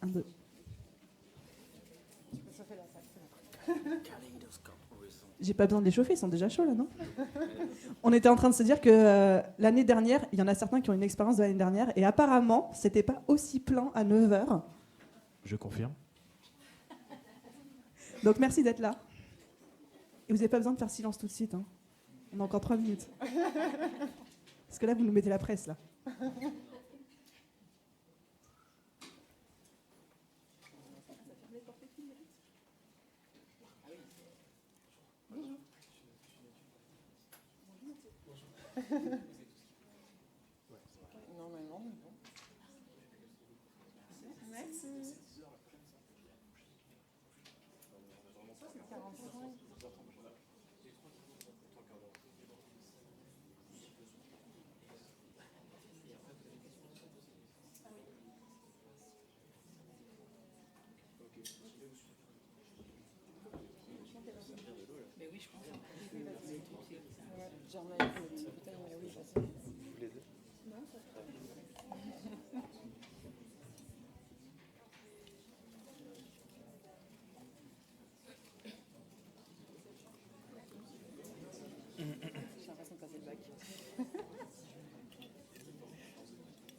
Un, deux. J'ai pas besoin de les chauffer, ils sont déjà chauds là, non? On était en train de se dire que l'année dernière, il y en a certains qui ont une expérience de l'année dernière, et apparemment, c'était pas aussi plein à 9h. Je confirme. Donc merci d'être là. Et vous n'avez pas besoin de faire silence tout de suite. Hein. On a encore 3 minutes. Parce que là, vous nous mettez la presse, là. J'ai l'impression de passer le bac.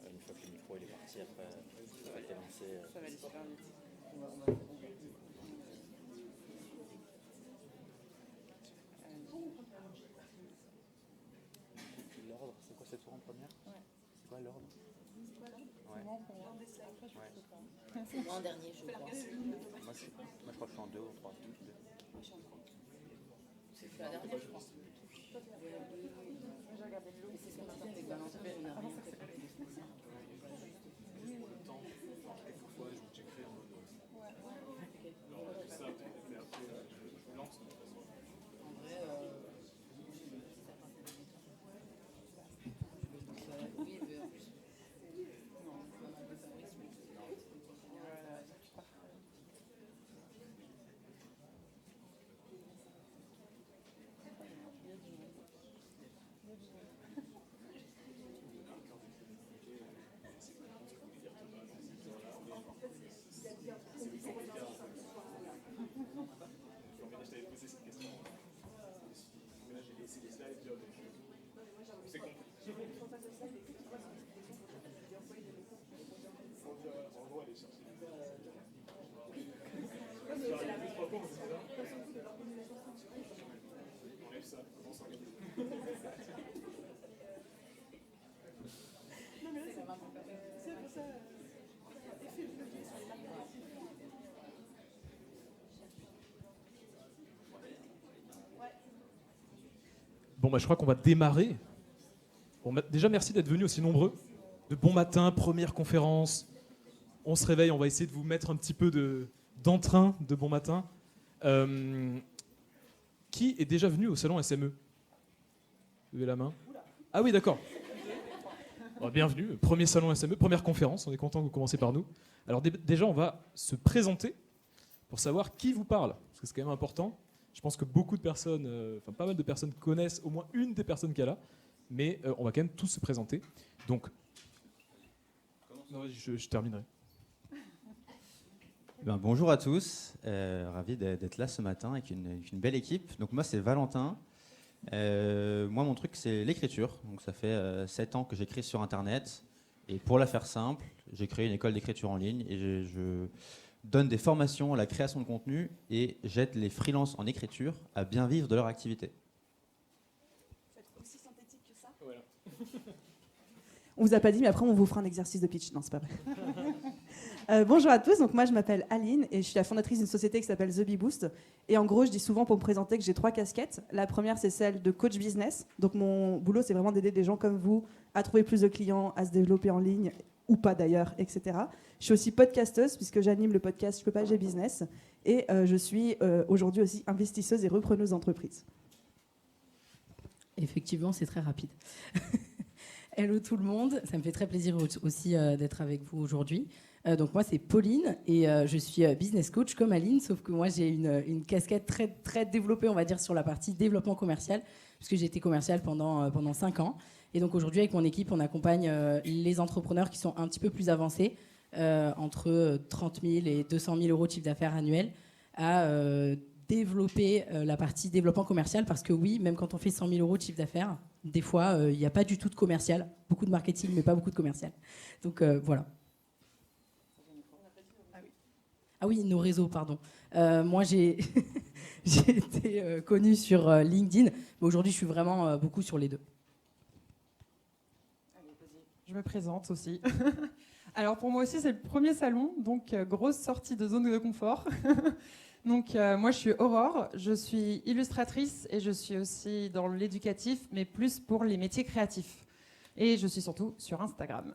Une fois que le micro il est parti, après, ça va être lancé. Ça va aller super vite. L'ordre, c'est quoi cette tour en première? Ouais. C'est quoi l'ordre? Ouais. C'est moi en dernier, je crois. Moi, je crois que je suis en 2 ou 3. Je suis la dernière, je pense. J'ai regardé le lot. Mais c'est ce qu'on dit avec Valentin, on a rien fait. Bon, je crois qu'on va démarrer. Bon, déjà, merci d'être venus aussi nombreux. De bon matin, première conférence. On se réveille, on va essayer de vous mettre un petit peu d'entrain de bon matin. Qui est déjà venu au salon SME? Levez la main. Ah oui, d'accord. Bon, bienvenue, premier salon SME, première conférence. On est content que vous commenciez par nous. Alors déjà, on va se présenter pour savoir qui vous parle, parce que c'est quand même important. Je pense que beaucoup de personnes, pas mal de personnes connaissent au moins une des personnes qu'il y a là, mais on va quand même tous se présenter. Donc, non, je terminerai. Bonjour à tous, ravi d'être là ce matin avec une belle équipe. Donc moi c'est Valentin. Moi mon truc c'est l'écriture. Donc ça fait 7 ans que j'écris sur internet. Et pour la faire simple, j'ai créé une école d'écriture en ligne et je donne des formations à la création de contenu et j'aide les freelances en écriture à bien vivre de leur activité. Vous êtes aussi synthétique que ça? Voilà. On vous a pas dit, mais après on vous fera un exercice de pitch. Non, c'est pas vrai. Bonjour à tous, donc moi je m'appelle Aline et je suis la fondatrice d'une société qui s'appelle The Bee Boost. Et en gros, je dis souvent pour me présenter que j'ai 3 casquettes. La première, c'est celle de coach business. Donc mon boulot, c'est vraiment d'aider des gens comme vous à trouver plus de clients, à se développer en ligne, ou pas d'ailleurs, etc. Je suis aussi podcasteuse puisque j'anime le podcast Je peux pas, j'ai business. Et je suis aujourd'hui aussi investisseuse et repreneuse d'entreprise. Effectivement, c'est très rapide. Hello tout le monde, ça me fait très plaisir aussi d'être avec vous aujourd'hui. Donc moi c'est Pauline et je suis business coach comme Aline, sauf que moi j'ai une casquette très, très développée on va dire sur la partie développement commercial, puisque j'ai été commerciale pendant 5 ans. Et donc aujourd'hui avec mon équipe on accompagne les entrepreneurs qui sont un petit peu plus avancés entre 30 000 et 200 000 euros de chiffre d'affaires annuel à développer la partie développement commercial, parce que oui, même quand on fait 100 000 euros de chiffre d'affaires, des fois, il n'y a pas du tout de commercial. Beaucoup de marketing, mais pas beaucoup de commercial. Donc voilà. Ah oui, nos réseaux, pardon. Moi, j'ai j'ai été connue sur LinkedIn, mais aujourd'hui, je suis vraiment beaucoup sur les deux. Je me présente aussi. Alors pour moi aussi, c'est le premier salon, donc grosse sortie de zone de confort. Donc moi, je suis Aurore, je suis illustratrice et je suis aussi dans l'éducatif, mais plus pour les métiers créatifs. Et je suis surtout sur Instagram.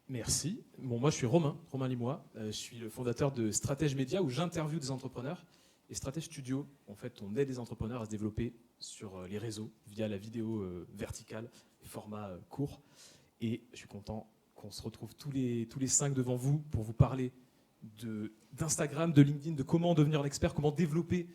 Merci. Bon, moi, je suis Romain Limois. Je suis le fondateur de Stratège Média, où j'interviewe des entrepreneurs. Et Stratège Studio, en fait, on aide les entrepreneurs à se développer sur les réseaux via la vidéo verticale, format court. Et je suis content qu'on se retrouve tous les 5 devant vous pour vous parler d'Instagram, de LinkedIn, de comment devenir un expert, comment développer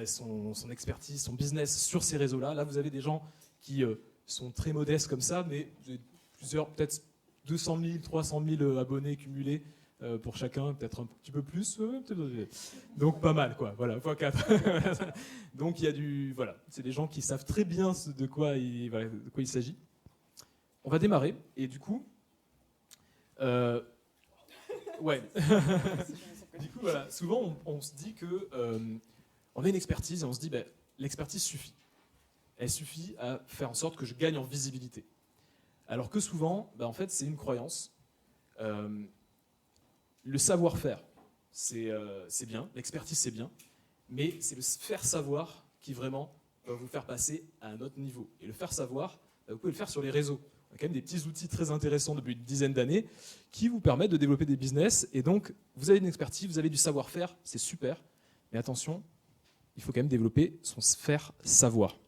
son expertise, son business sur ces réseaux-là. Là, vous avez des gens qui sont très modestes comme ça, mais vous avez plusieurs, peut-être 200 000, 300 000 abonnés cumulés pour chacun, peut-être un petit peu plus. Donc pas mal, quoi. Voilà, x4. Donc il y a du... Voilà, c'est des gens qui savent très bien de quoi il s'agit. On va démarrer, et du coup... ouais. Du coup, voilà, souvent on se dit que on a une expertise et on se dit l'expertise suffit. Elle suffit à faire en sorte que je gagne en visibilité. Alors que souvent, en fait, c'est une croyance. Le savoir-faire, c'est bien, l'expertise, c'est bien, mais c'est le faire savoir qui vraiment va vous faire passer à un autre niveau. Et le faire savoir, vous pouvez le faire sur les réseaux. Il y a quand même des petits outils très intéressants depuis une dizaine d'années qui vous permettent de développer des business. Et donc, vous avez une expertise, vous avez du savoir-faire, c'est super. Mais attention, il faut quand même développer son faire savoir.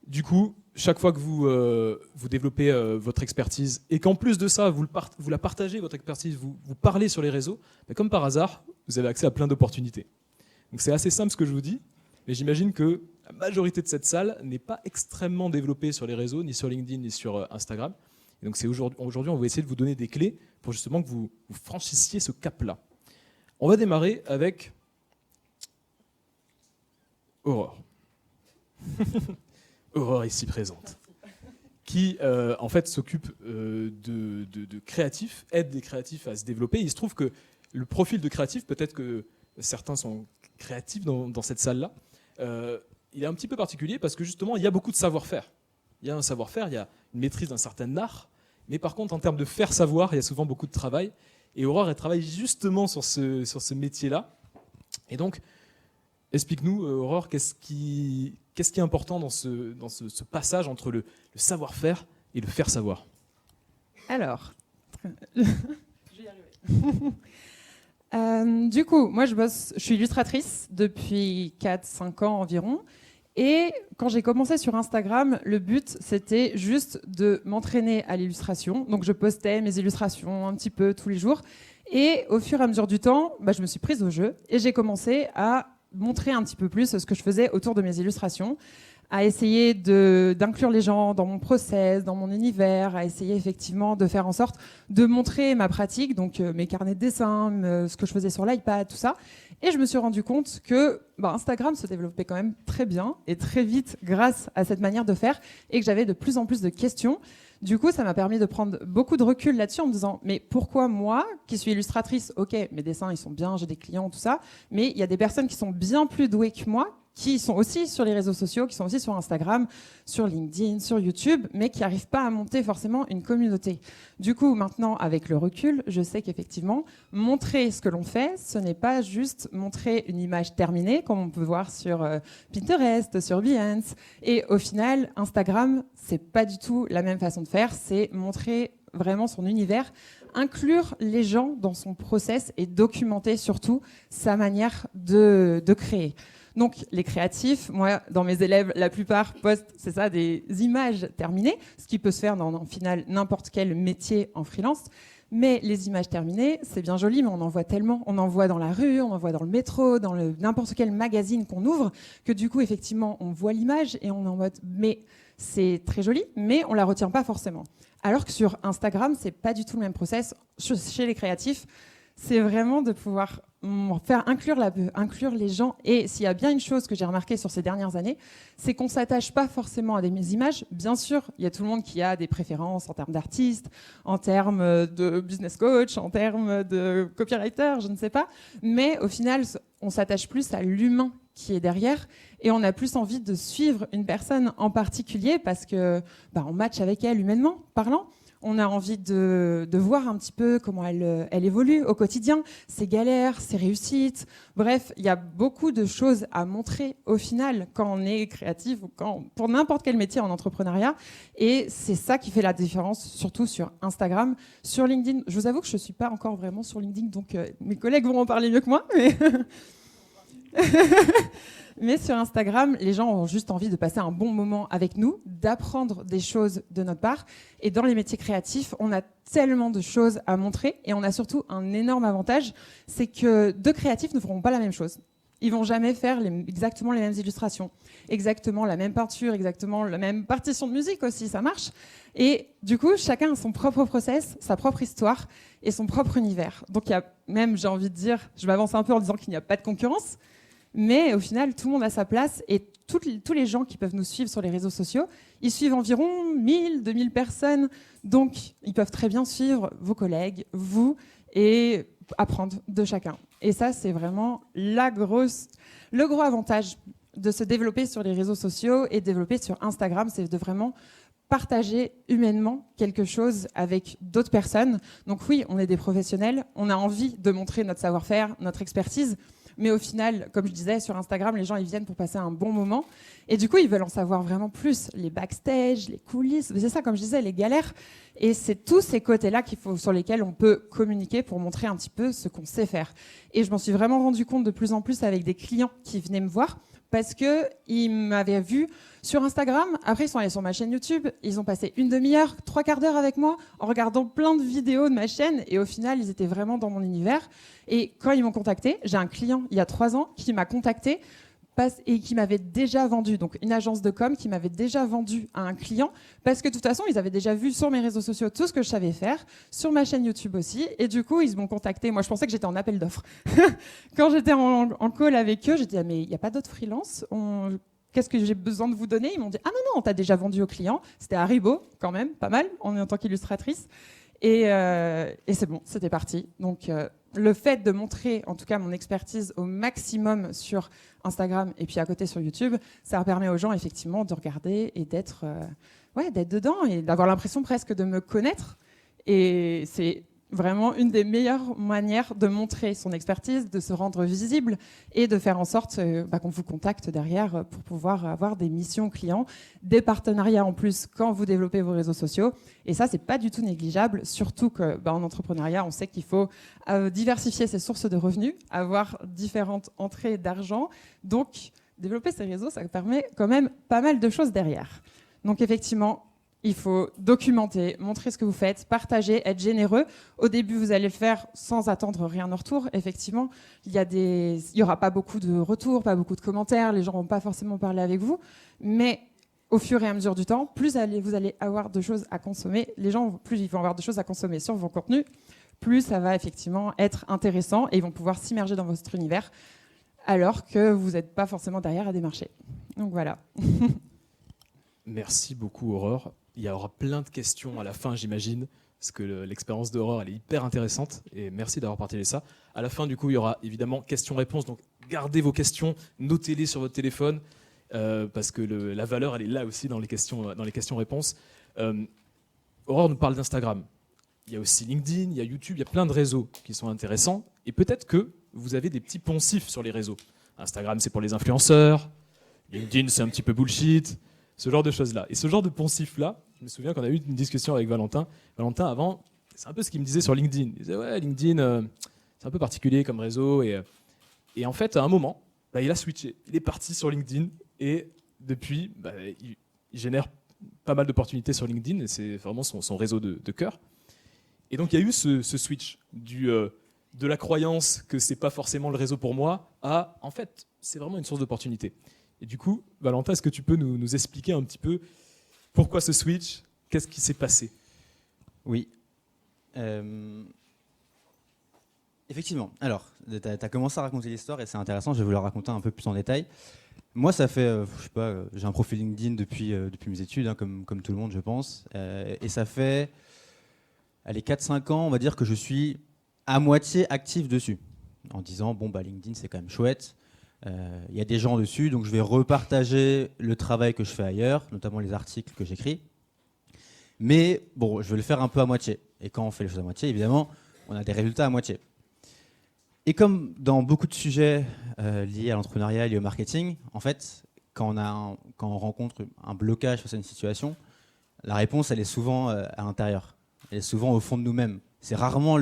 Du coup, chaque fois que vous développez votre expertise et qu'en plus de ça, vous la partagez, votre expertise, vous parlez sur les réseaux, comme par hasard, vous avez accès à plein d'opportunités. Donc c'est assez simple ce que je vous dis, mais j'imagine que la majorité de cette salle n'est pas extrêmement développée sur les réseaux, ni sur LinkedIn, ni sur Instagram. Et donc aujourd'hui, on va essayer de vous donner des clés pour justement que vous franchissiez ce cap-là. On va démarrer avec Aurore. Aurore ici présente, qui en fait s'occupe de créatifs, aide des créatifs à se développer. Il se trouve que le profil de créatif, peut-être que certains sont créatifs dans cette salle-là, il est un petit peu particulier parce que justement il y a beaucoup de savoir-faire. Il y a un savoir-faire, il y a une maîtrise d'un certain art, mais par contre en termes de faire savoir, il y a souvent beaucoup de travail. Et Aurore, elle travaille justement sur ce métier-là. Et donc, explique-nous, Aurore, qu'est-ce qui est important dans ce passage entre le savoir-faire et le faire savoir? Alors, je vais y arriver. Du coup, moi je suis illustratrice depuis 4-5 ans environ. Et quand j'ai commencé sur Instagram, le but c'était juste de m'entraîner à l'illustration. Donc je postais mes illustrations un petit peu tous les jours. Et au fur et à mesure du temps, je me suis prise au jeu et j'ai commencé à montrer un petit peu plus ce que je faisais autour de mes illustrations, à essayer d'inclure les gens dans mon process, dans mon univers, à essayer effectivement de faire en sorte de montrer ma pratique, donc mes carnets de dessin, ce que je faisais sur l'iPad, tout ça. Et je me suis rendu compte que Instagram se développait quand même très bien et très vite grâce à cette manière de faire et que j'avais de plus en plus de questions. Du coup, ça m'a permis de prendre beaucoup de recul là-dessus en me disant mais pourquoi moi, qui suis illustratrice, ok, mes dessins ils sont bien, j'ai des clients, tout ça, mais il y a des personnes qui sont bien plus douées que moi, qui sont aussi sur les réseaux sociaux, qui sont aussi sur Instagram, sur LinkedIn, sur YouTube, mais qui n'arrivent pas à monter forcément une communauté. Du coup, maintenant, avec le recul, je sais qu'effectivement, montrer ce que l'on fait, ce n'est pas juste montrer une image terminée, comme on peut voir sur Pinterest, sur Behance. Et au final, Instagram, c'est pas du tout la même façon de faire, c'est montrer vraiment son univers, inclure les gens dans son process et documenter surtout sa manière de créer. Donc, les créatifs, moi, dans mes élèves, la plupart postent, c'est ça, des images terminées, ce qui peut se faire dans, au final, n'importe quel métier en freelance. Mais les images terminées, c'est bien joli, mais on en voit tellement. On en voit dans la rue, on en voit dans le métro, n'importe quel magazine qu'on ouvre, que du coup, effectivement, on voit l'image et on est en mode, mais c'est très joli, mais on la retient pas forcément. Alors que sur Instagram, c'est pas du tout le même process. Chez les créatifs, c'est vraiment de pouvoir faire inclure les gens. Et s'il y a bien une chose que j'ai remarqué sur ces dernières années, c'est qu'on s'attache pas forcément à des images. Bien sûr, il y a tout le monde qui a des préférences en termes d'artistes, en termes de business coach, en termes de copywriter, je ne sais pas. Mais au final, on s'attache plus à l'humain qui est derrière et on a plus envie de suivre une personne en particulier parce que on match avec elle humainement parlant. On a envie de voir un petit peu comment elle évolue au quotidien, ses galères, ses réussites. Bref, il y a beaucoup de choses à montrer au final quand on est créatif ou pour n'importe quel métier en entrepreneuriat. Et c'est ça qui fait la différence, surtout sur Instagram. Sur LinkedIn, je vous avoue que je ne suis pas encore vraiment sur LinkedIn, donc mes collègues vont en parler mieux que moi. Mais sur Instagram, les gens ont juste envie de passer un bon moment avec nous, d'apprendre des choses de notre part. Et dans les métiers créatifs, on a tellement de choses à montrer. Et on a surtout un énorme avantage, c'est que deux créatifs ne feront pas la même chose. Ils vont jamais faire exactement les mêmes illustrations, exactement la même peinture, exactement la même partition de musique aussi, ça marche. Et du coup, chacun a son propre process, sa propre histoire et son propre univers. Donc il y a même, j'ai envie de dire, je m'avance un peu en disant qu'il n'y a pas de concurrence, mais au final, tout le monde a sa place et tous les gens qui peuvent nous suivre sur les réseaux sociaux, ils suivent environ 1000, 2000 personnes. Donc, ils peuvent très bien suivre vos collègues, vous, et apprendre de chacun. Et ça, c'est vraiment le gros avantage de se développer sur les réseaux sociaux et développer sur Instagram, c'est de vraiment partager humainement quelque chose avec d'autres personnes. Donc oui, on est des professionnels, on a envie de montrer notre savoir-faire, notre expertise, mais au final, comme je disais, sur Instagram, les gens ils viennent pour passer un bon moment. Et du coup, ils veulent en savoir vraiment plus. Les backstage, les coulisses, c'est ça, comme je disais, les galères. Et c'est tous ces côtés-là sur lesquels on peut communiquer pour montrer un petit peu ce qu'on sait faire. Et je m'en suis vraiment rendu compte de plus en plus avec des clients qui venaient me voir parce qu'ils m'avaient vu sur Instagram. Après, ils sont allés sur ma chaîne YouTube. Ils ont passé une demi-heure, 3/4 d'heure avec moi en regardant plein de vidéos de ma chaîne. Et au final, ils étaient vraiment dans mon univers. Et quand ils m'ont contacté, j'ai un client il y a 3 ans qui m'a contacté et qui m'avait déjà vendu, donc une agence de com qui m'avait déjà vendu à un client parce que de toute façon, ils avaient déjà vu sur mes réseaux sociaux tout ce que je savais faire, sur ma chaîne YouTube aussi. Et du coup, ils m'ont contacté. Moi, je pensais que j'étais en appel d'offres. Quand j'étais en call avec eux, j'ai dit « mais il n'y a pas d'autres freelances ? Qu'est-ce que j'ai besoin de vous donner ?» Ils m'ont dit « ah non, on t'a déjà vendu au client. » C'était Haribo, quand même, pas mal, en tant qu'illustratrice. Et c'est bon, c'était parti. Donc, le fait de montrer, en tout cas, mon expertise au maximum sur Instagram et puis à côté sur YouTube, ça permet aux gens, effectivement, de regarder et d'être dedans et d'avoir l'impression presque de me connaître. Et c'est vraiment une des meilleures manières de montrer son expertise, de se rendre visible et de faire en sorte qu'on vous contacte derrière pour pouvoir avoir des missions clients, des partenariats en plus quand vous développez vos réseaux sociaux. Et ça, c'est pas du tout négligeable, surtout qu'en entrepreneuriat, on sait qu'il faut diversifier ses sources de revenus, avoir différentes entrées d'argent. Donc, développer ses réseaux, ça permet quand même pas mal de choses derrière. Donc, effectivement, il faut documenter, montrer ce que vous faites, partager, être généreux. Au début, vous allez le faire sans attendre rien en retour. Effectivement, il y aura pas beaucoup de retours, pas beaucoup de commentaires. Les gens vont pas forcément parler avec vous. Mais au fur et à mesure du temps, plus vous allez avoir de choses à consommer. Les gens, plus ils vont avoir de choses à consommer sur vos contenus, plus ça va effectivement être intéressant et ils vont pouvoir s'immerger dans votre univers alors que vous n'êtes pas forcément derrière à démarcher. Donc voilà. Merci beaucoup, Aurore. Il y aura plein de questions à la fin, j'imagine, parce que l'expérience d'Aurore, elle est hyper intéressante. Et merci d'avoir partagé ça. À la fin, du coup, il y aura évidemment questions-réponses. Donc, gardez vos questions, notez-les sur votre téléphone, parce que la valeur, elle est là aussi dans les questions-réponses. Aurore nous parle d'Instagram. Il y a aussi LinkedIn, il y a YouTube, il y a plein de réseaux qui sont intéressants. Et peut-être que vous avez des petits poncifs sur les réseaux. Instagram, c'est pour les influenceurs. LinkedIn, c'est un petit peu bullshit. Ce genre de choses-là. Et ce genre de poncif-là, je me souviens qu'on a eu une discussion avec Valentin. Valentin, avant, c'est un peu ce qu'il me disait sur LinkedIn. Il disait, ouais, LinkedIn, c'est un peu particulier comme réseau. Et en fait, à un moment, il a switché. Il est parti sur LinkedIn. Et depuis, il génère pas mal d'opportunités sur LinkedIn. Et c'est vraiment son réseau de cœur. Et donc, il y a eu ce switch de la croyance que c'est pas forcément le réseau pour moi à, en fait, c'est vraiment une source d'opportunité. Et du coup, Valentin, est-ce que tu peux nous expliquer un petit peu Pourquoi ce switch? Qu'est-ce qui s'est passé? Oui. Effectivement. Alors, tu as commencé à raconter l'histoire et c'est intéressant, je vais vous la raconter un peu plus en détail. Moi, ça fait, je sais pas, j'ai un profil LinkedIn depuis mes études, hein, comme tout le monde, je pense. Et ça fait, allez, 4-5 ans, on va dire que je suis à moitié actif dessus. En disant, bon, bah, LinkedIn, c'est quand même chouette. Il y a des gens dessus, donc je vais repartager le travail que je fais ailleurs, notamment les articles que j'écris. Mais bon, je vais le faire un peu à moitié. Et quand on fait les choses à moitié, évidemment, on a des résultats à moitié. Et comme dans beaucoup de sujets liés à l'entrepreneuriat, liés au marketing, en fait, quand on rencontre un blocage face à une situation, la réponse, elle est souvent à l'intérieur. Elle est souvent au fond de nous-mêmes. C'est rarement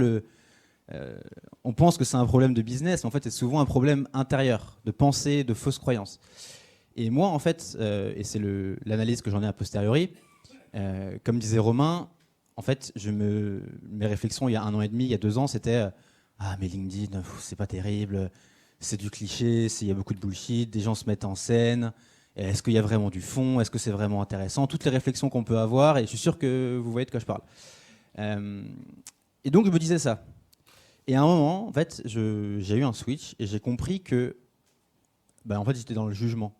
on pense que c'est un problème de business, mais en fait, c'est souvent un problème intérieur, de pensée, de fausses croyances. Et moi, en fait, et c'est l'analyse que j'en ai a posteriori, comme disait Romain, en fait, mes réflexions il y a 1 an et demi, il y a 2 ans, c'était ah, mais LinkedIn, c'est pas terrible, c'est du cliché, il y a beaucoup de bullshit, des gens se mettent en scène, est-ce qu'il y a vraiment du fond, est-ce que c'est vraiment intéressant, toutes les réflexions qu'on peut avoir, et je suis sûr que vous voyez de quoi je parle. Et donc, je me disais ça. Et à un moment, en fait, j'ai eu un switch et j'ai compris que, en fait, j'étais dans le jugement.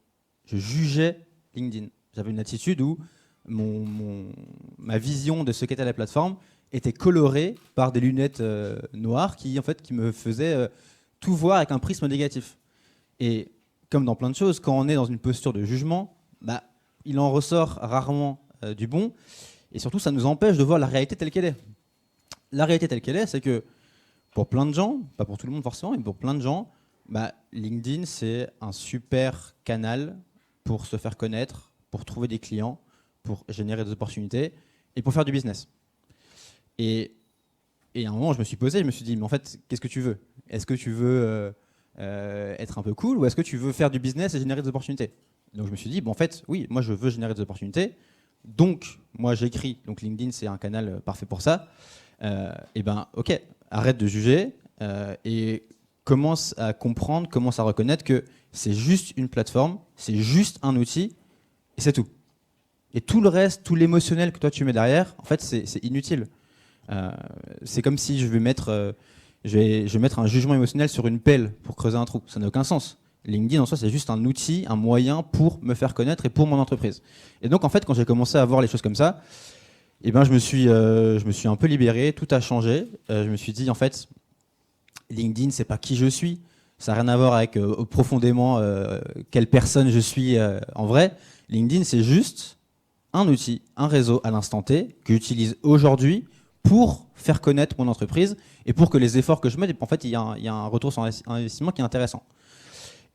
Je jugeais LinkedIn. J'avais une attitude où ma vision de ce qu'était la plateforme était colorée par des lunettes noires qui me faisaient tout voir avec un prisme négatif. Et comme dans plein de choses, quand on est dans une posture de jugement, il en ressort rarement du bon. Et surtout, ça nous empêche de voir la réalité telle qu'elle est. La réalité telle qu'elle est, c'est que pour plein de gens, pas pour tout le monde forcément, mais pour plein de gens, LinkedIn, c'est un super canal pour se faire connaître, pour trouver des clients, pour générer des opportunités et pour faire du business. Et à un moment, je me suis posé, je me suis dit, mais en fait, qu'est-ce que tu veux? Est-ce que tu veux être un peu cool ou est-ce que tu veux faire du business et générer des opportunités? Donc je me suis dit, en fait, oui, moi je veux générer des opportunités. Donc, moi j'écris. Donc LinkedIn, c'est un canal parfait pour ça. Ok, arrête de juger et commence à comprendre, commence à reconnaître que c'est juste une plateforme, c'est juste un outil et c'est tout. Et tout le reste, tout l'émotionnel que toi tu mets derrière, en fait, c'est inutile. C'est comme si je vais mettre un jugement émotionnel sur une pelle pour creuser un trou. Ça n'a aucun sens. LinkedIn en soi, c'est juste un outil, un moyen pour me faire connaître et pour mon entreprise. Et donc en fait, quand j'ai commencé à voir les choses comme ça, je me suis un peu libéré, tout a changé. Je me suis dit en fait, LinkedIn, c'est pas qui je suis. Ça n'a rien à voir avec profondément quelle personne je suis en vrai. LinkedIn, c'est juste un outil, un réseau à l'instant T que j'utilise aujourd'hui pour faire connaître mon entreprise et pour que les efforts que je mets, en fait, il y a un retour sur investissement qui est intéressant.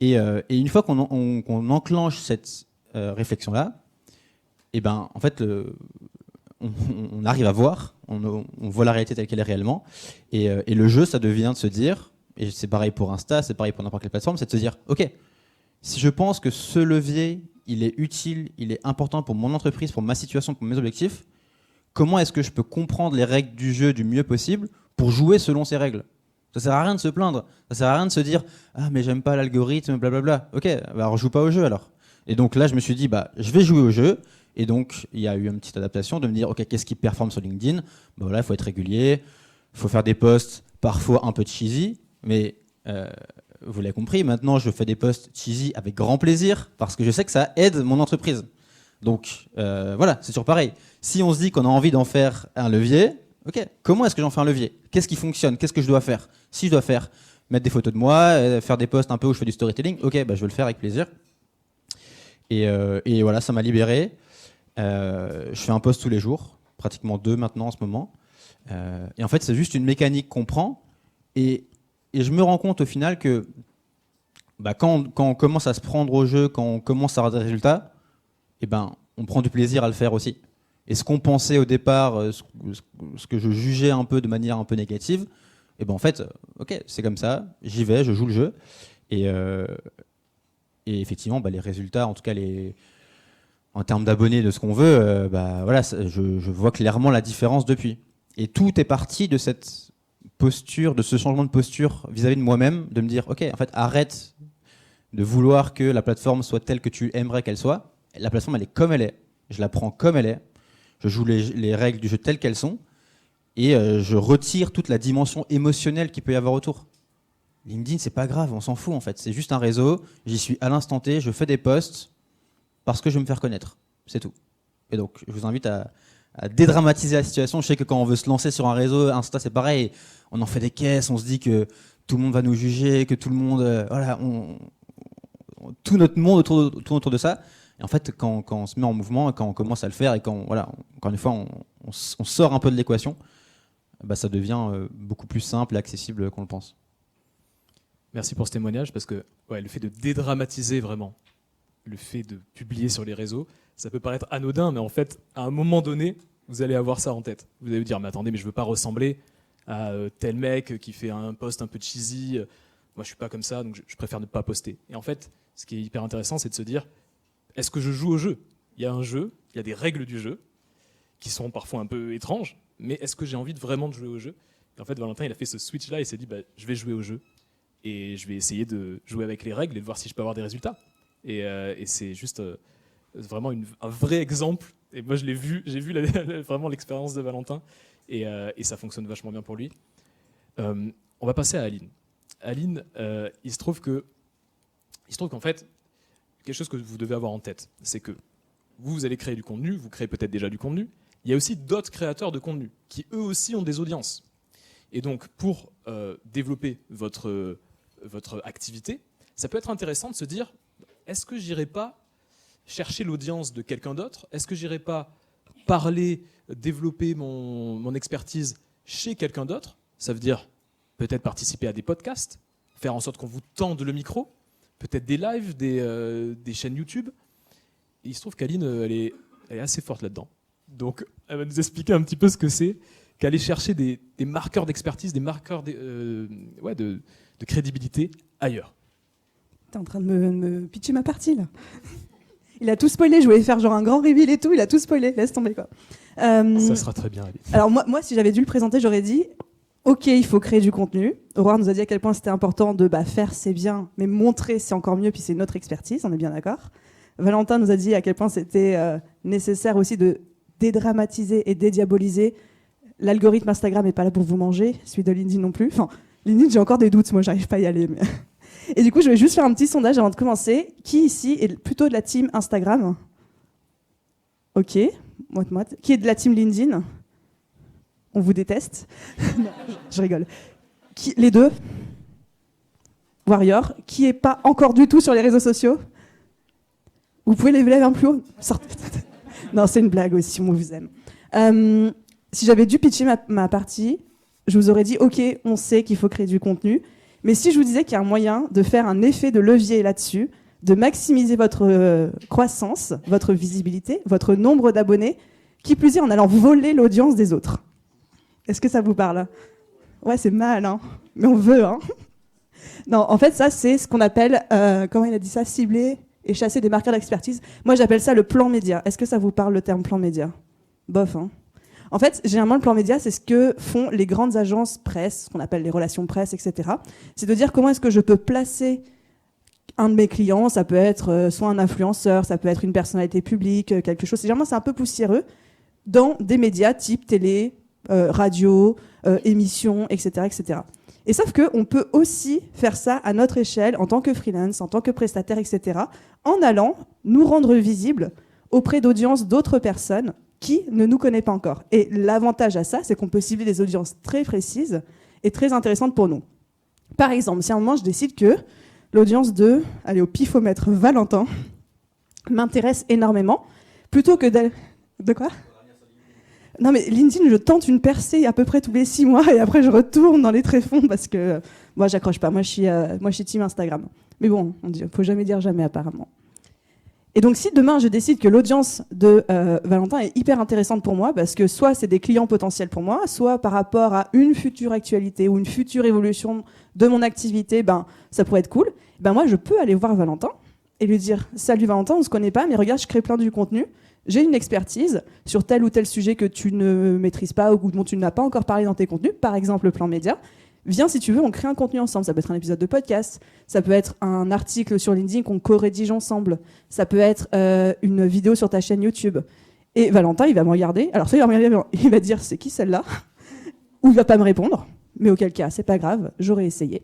Et une fois qu'on enclenche cette réflexion-là, en fait, on arrive à voir, on voit la réalité telle qu'elle est réellement. Et le jeu, ça devient de se dire, et c'est pareil pour Insta, c'est pareil pour n'importe quelle plateforme, c'est de se dire, ok, si je pense que ce levier, il est utile, il est important pour mon entreprise, pour ma situation, pour mes objectifs, comment est-ce que je peux comprendre les règles du jeu du mieux possible pour jouer selon ces règles? Ça sert à rien de se plaindre, ça sert à rien de se dire ah mais j'aime pas l'algorithme, blablabla. Ok, alors joue pas au jeu alors. Et donc là je me suis dit je vais jouer au jeu. Et donc il y a eu une petite adaptation de me dire ok, qu'est-ce qui performe sur LinkedIn? Voilà, il faut être régulier, il faut faire des posts parfois un peu cheesy, mais vous l'avez compris, maintenant je fais des posts cheesy avec grand plaisir parce que je sais que ça aide mon entreprise. Donc voilà, c'est toujours pareil. Si on se dit qu'on a envie d'en faire un levier, ok, comment est-ce que j'en fais un levier? Qu'est-ce qui fonctionne? Qu'est-ce que je dois faire? Si je dois mettre des photos de moi, faire des posts un peu où je fais du storytelling, ok, je vais le faire avec plaisir. Et voilà, ça m'a libéré. Je fais un post tous les jours, pratiquement 2 maintenant en ce moment. Et en fait, c'est juste une mécanique qu'on prend. Et je me rends compte au final que quand on commence à se prendre au jeu, quand on commence à avoir des résultats, on prend du plaisir à le faire aussi. Et ce qu'on pensait au départ, ce que je jugeais un peu de manière un peu négative, en fait, ok, c'est comme ça, j'y vais, je joue le jeu. Et effectivement, les résultats, en tout cas en termes d'abonnés, de ce qu'on veut, voilà, je vois clairement la différence depuis. Et tout est parti de cette posture, de ce changement de posture vis-à-vis de moi-même, de me dire, ok, en fait, arrête de vouloir que la plateforme soit telle que tu aimerais qu'elle soit. La plateforme, elle est comme elle est. je la prends comme elle est, je joue les règles du jeu telles qu'elles sont, et je retire toute la dimension émotionnelle qu'il peut y avoir autour. LinkedIn, c'est pas grave, on s'en fout en fait. C'est juste un réseau, j'y suis à l'instant T, je fais des posts parce que je veux me faire connaître. C'est tout. Et donc, je vous invite à dédramatiser la situation. Je sais que quand on veut se lancer sur un réseau, Insta, c'est pareil. On en fait des caisses, on se dit que tout le monde va nous juger, que tout le monde... tout notre monde tourne autour de ça. Et en fait, quand on se met en mouvement, et quand on commence à le faire, et quand, encore une fois, on sort un peu de l'équation, ça devient beaucoup plus simple et accessible qu'on le pense. Merci pour ce témoignage, parce que le fait de dédramatiser vraiment, le fait de publier sur les réseaux, ça peut paraître anodin, mais en fait, à un moment donné, vous allez avoir ça en tête. Vous allez vous dire, mais attendez, mais je veux pas ressembler à tel mec qui fait un post un peu cheesy. Moi, je suis pas comme ça, donc je préfère ne pas poster. Et en fait, ce qui est hyper intéressant, c'est de se dire, est-ce que je joue au jeu ? Il y a un jeu, il y a des règles du jeu, qui sont parfois un peu étranges, mais est-ce que j'ai envie vraiment de jouer au jeu ? Et en fait, Valentin, il a fait ce switch-là, il s'est dit, je vais jouer au jeu, et je vais essayer de jouer avec les règles et de voir si je peux avoir des résultats. Et c'est juste vraiment un vrai exemple. Et moi, j'ai vu vraiment l'expérience de Valentin, et ça fonctionne vachement bien pour lui. On va passer à Aline. Aline, il se trouve qu'en fait, quelque chose que vous devez avoir en tête, c'est que vous allez créer du contenu, vous créez peut-être déjà du contenu. Il y a aussi d'autres créateurs de contenu qui, eux aussi, ont des audiences. Et donc, pour développer votre activité, ça peut être intéressant de se dire, est-ce que j'irai pas chercher l'audience de quelqu'un d'autre ? Est-ce que j'irai pas parler, développer mon expertise chez quelqu'un d'autre ? Ça veut dire peut-être participer à des podcasts, faire en sorte qu'on vous tende le micro, peut-être des lives, des chaînes YouTube. Et il se trouve qu'Aline, elle est assez forte là-dedans. Donc, elle va nous expliquer un petit peu ce que c'est qu'aller chercher des marqueurs d'expertise, des marqueurs de crédibilité ailleurs. T'es en train de me pitcher ma partie, là. Il a tout spoilé, je voulais faire genre un grand reveal et tout, il a tout spoilé, laisse tomber quoi. Ça sera très bien, Aline. Alors moi, si j'avais dû le présenter, j'aurais dit, ok, il faut créer du contenu. Aurore nous a dit à quel point c'était important de faire, c'est bien, mais montrer, c'est encore mieux, puis c'est notre expertise, on est bien d'accord. Valentin nous a dit à quel point c'était nécessaire aussi de dédramatiser et dédiaboliser. L'algorithme Instagram n'est pas là pour vous manger, celui de LinkedIn non plus. Enfin, LinkedIn, j'ai encore des doutes, moi j'arrive pas à y aller. Mais... Et du coup, je vais juste faire un petit sondage avant de commencer. Qui ici est plutôt de la team Instagram ? Ok, moite-moite. Qui est de la team LinkedIn ? On vous déteste. Non, je rigole. Les deux ? Warrior. Qui est pas encore du tout sur les réseaux sociaux ? Vous pouvez les lever un peu plus haut ? Non, c'est une blague aussi, on vous aime. Si j'avais dû pitcher ma partie, je vous aurais dit, ok, on sait qu'il faut créer du contenu, mais si je vous disais qu'il y a un moyen de faire un effet de levier là-dessus, de maximiser votre croissance, votre visibilité, votre nombre d'abonnés, qui plus est en allant voler l'audience des autres. Est-ce que ça vous parle ? Ouais, c'est mal, hein, mais on veut. Hein. Non, en fait, ça, c'est ce qu'on appelle, comment il a dit ça, cibler et chasser des marqueurs d'expertise. Moi, j'appelle ça le plan média. Est-ce que ça vous parle, le terme plan média ? Bof, hein. En fait, généralement, le plan média, c'est ce que font les grandes agences presse, ce qu'on appelle les relations presse, etc. C'est de dire comment est-ce que je peux placer un de mes clients, ça peut être soit un influenceur, ça peut être une personnalité publique, quelque chose. Généralement, c'est un peu poussiéreux, dans des médias type télé, radio, émissions, etc., etc. Et sauf qu'on peut aussi faire ça à notre échelle, en tant que freelance, en tant que prestataire, etc., en allant nous rendre visibles auprès d'audiences d'autres personnes qui ne nous connaissent pas encore. Et l'avantage à ça, c'est qu'on peut cibler des audiences très précises et très intéressantes pour nous. Par exemple, si à un moment je décide que l'audience de, allez au pifomètre, Valentin, m'intéresse énormément, plutôt que de quoi ? Non mais LinkedIn, je tente une percée à peu près tous les 6 mois et après je retourne dans les tréfonds parce que moi j'accroche pas. Moi je suis team Instagram. Mais bon, on dit, faut jamais dire jamais apparemment. Et donc si demain je décide que l'audience de Valentin est hyper intéressante pour moi, parce que soit c'est des clients potentiels pour moi, soit par rapport à une future actualité ou une future évolution de mon activité, ça pourrait être cool, moi je peux aller voir Valentin et lui dire « Salut Valentin, on ne se connaît pas, mais regarde, je crée plein du contenu, j'ai une expertise sur tel ou tel sujet que tu ne maîtrises pas ou dont tu n'as pas encore parlé dans tes contenus, par exemple le plan média. viens si tu veux, on crée un contenu ensemble. Ça peut être un épisode de podcast, ça peut être un article sur LinkedIn qu'on co-rédige ensemble, ça peut être une vidéo sur ta chaîne YouTube. Et Valentin, il va me regarder. Alors, soit il va me regarder, il va dire c'est qui celle-là, ou il va pas me répondre, mais auquel cas, c'est pas grave, j'aurais essayé.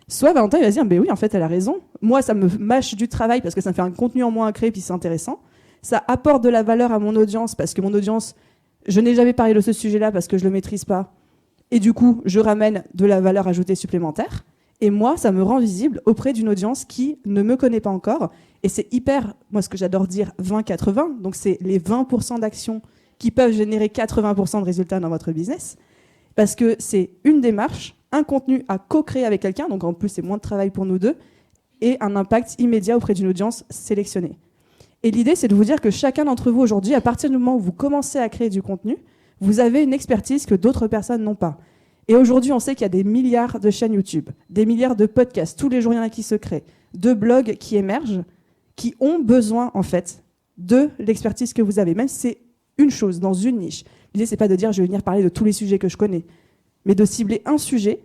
Soit Valentin, il va se dire, oui, en fait, elle a raison. Moi, ça me mâche du travail parce que ça me fait un contenu en moins à créer, puis c'est intéressant. Ça apporte de la valeur à mon audience parce que mon audience, je n'ai jamais parlé de ce sujet-là parce que je le maîtrise pas. Et du coup, je ramène de la valeur ajoutée supplémentaire. Et moi, ça me rend visible auprès d'une audience qui ne me connaît pas encore. Et c'est hyper, moi, ce que j'adore dire, 20-80. Donc, c'est les 20% d'actions qui peuvent générer 80% de résultats dans votre business. Parce que c'est une démarche, un contenu à co-créer avec quelqu'un, donc en plus c'est moins de travail pour nous deux, et un impact immédiat auprès d'une audience sélectionnée. Et l'idée, c'est de vous dire que chacun d'entre vous aujourd'hui, à partir du moment où vous commencez à créer du contenu, vous avez une expertise que d'autres personnes n'ont pas. Et aujourd'hui, on sait qu'il y a des milliards de chaînes YouTube, des milliards de podcasts, tous les jours il y en a qui se créent, de blogs qui émergent, qui ont besoin en fait de l'expertise que vous avez, même si c'est une chose, dans une niche. L'idée, c'est pas de dire je vais venir parler de tous les sujets que je connais, mais de cibler un sujet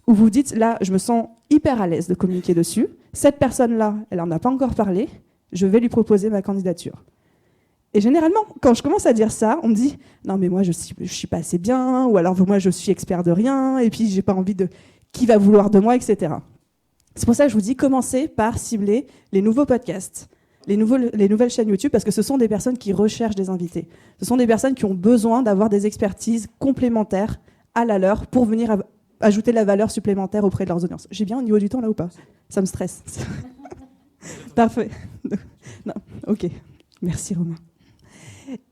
où vous dites là, je me sens hyper à l'aise de communiquer dessus. Cette personne-là, elle en a pas encore parlé, je vais lui proposer ma candidature. Et généralement, quand je commence à dire ça, on me dit non mais moi je suis pas assez bien, ou alors moi je suis expert de rien, et puis j'ai pas envie de qui va vouloir de moi, etc. C'est pour ça que je vous dis commencez par cibler les nouveaux podcasts, les nouvelles chaînes YouTube, parce que ce sont des personnes qui recherchent des invités. Ce sont des personnes qui ont besoin d'avoir des expertises complémentaires à la leur pour venir ajouter de la valeur supplémentaire auprès de leurs audiences. J'ai bien au niveau du temps là ou pas ? Ça me stresse. Parfait. Non. Ok. Merci Romain.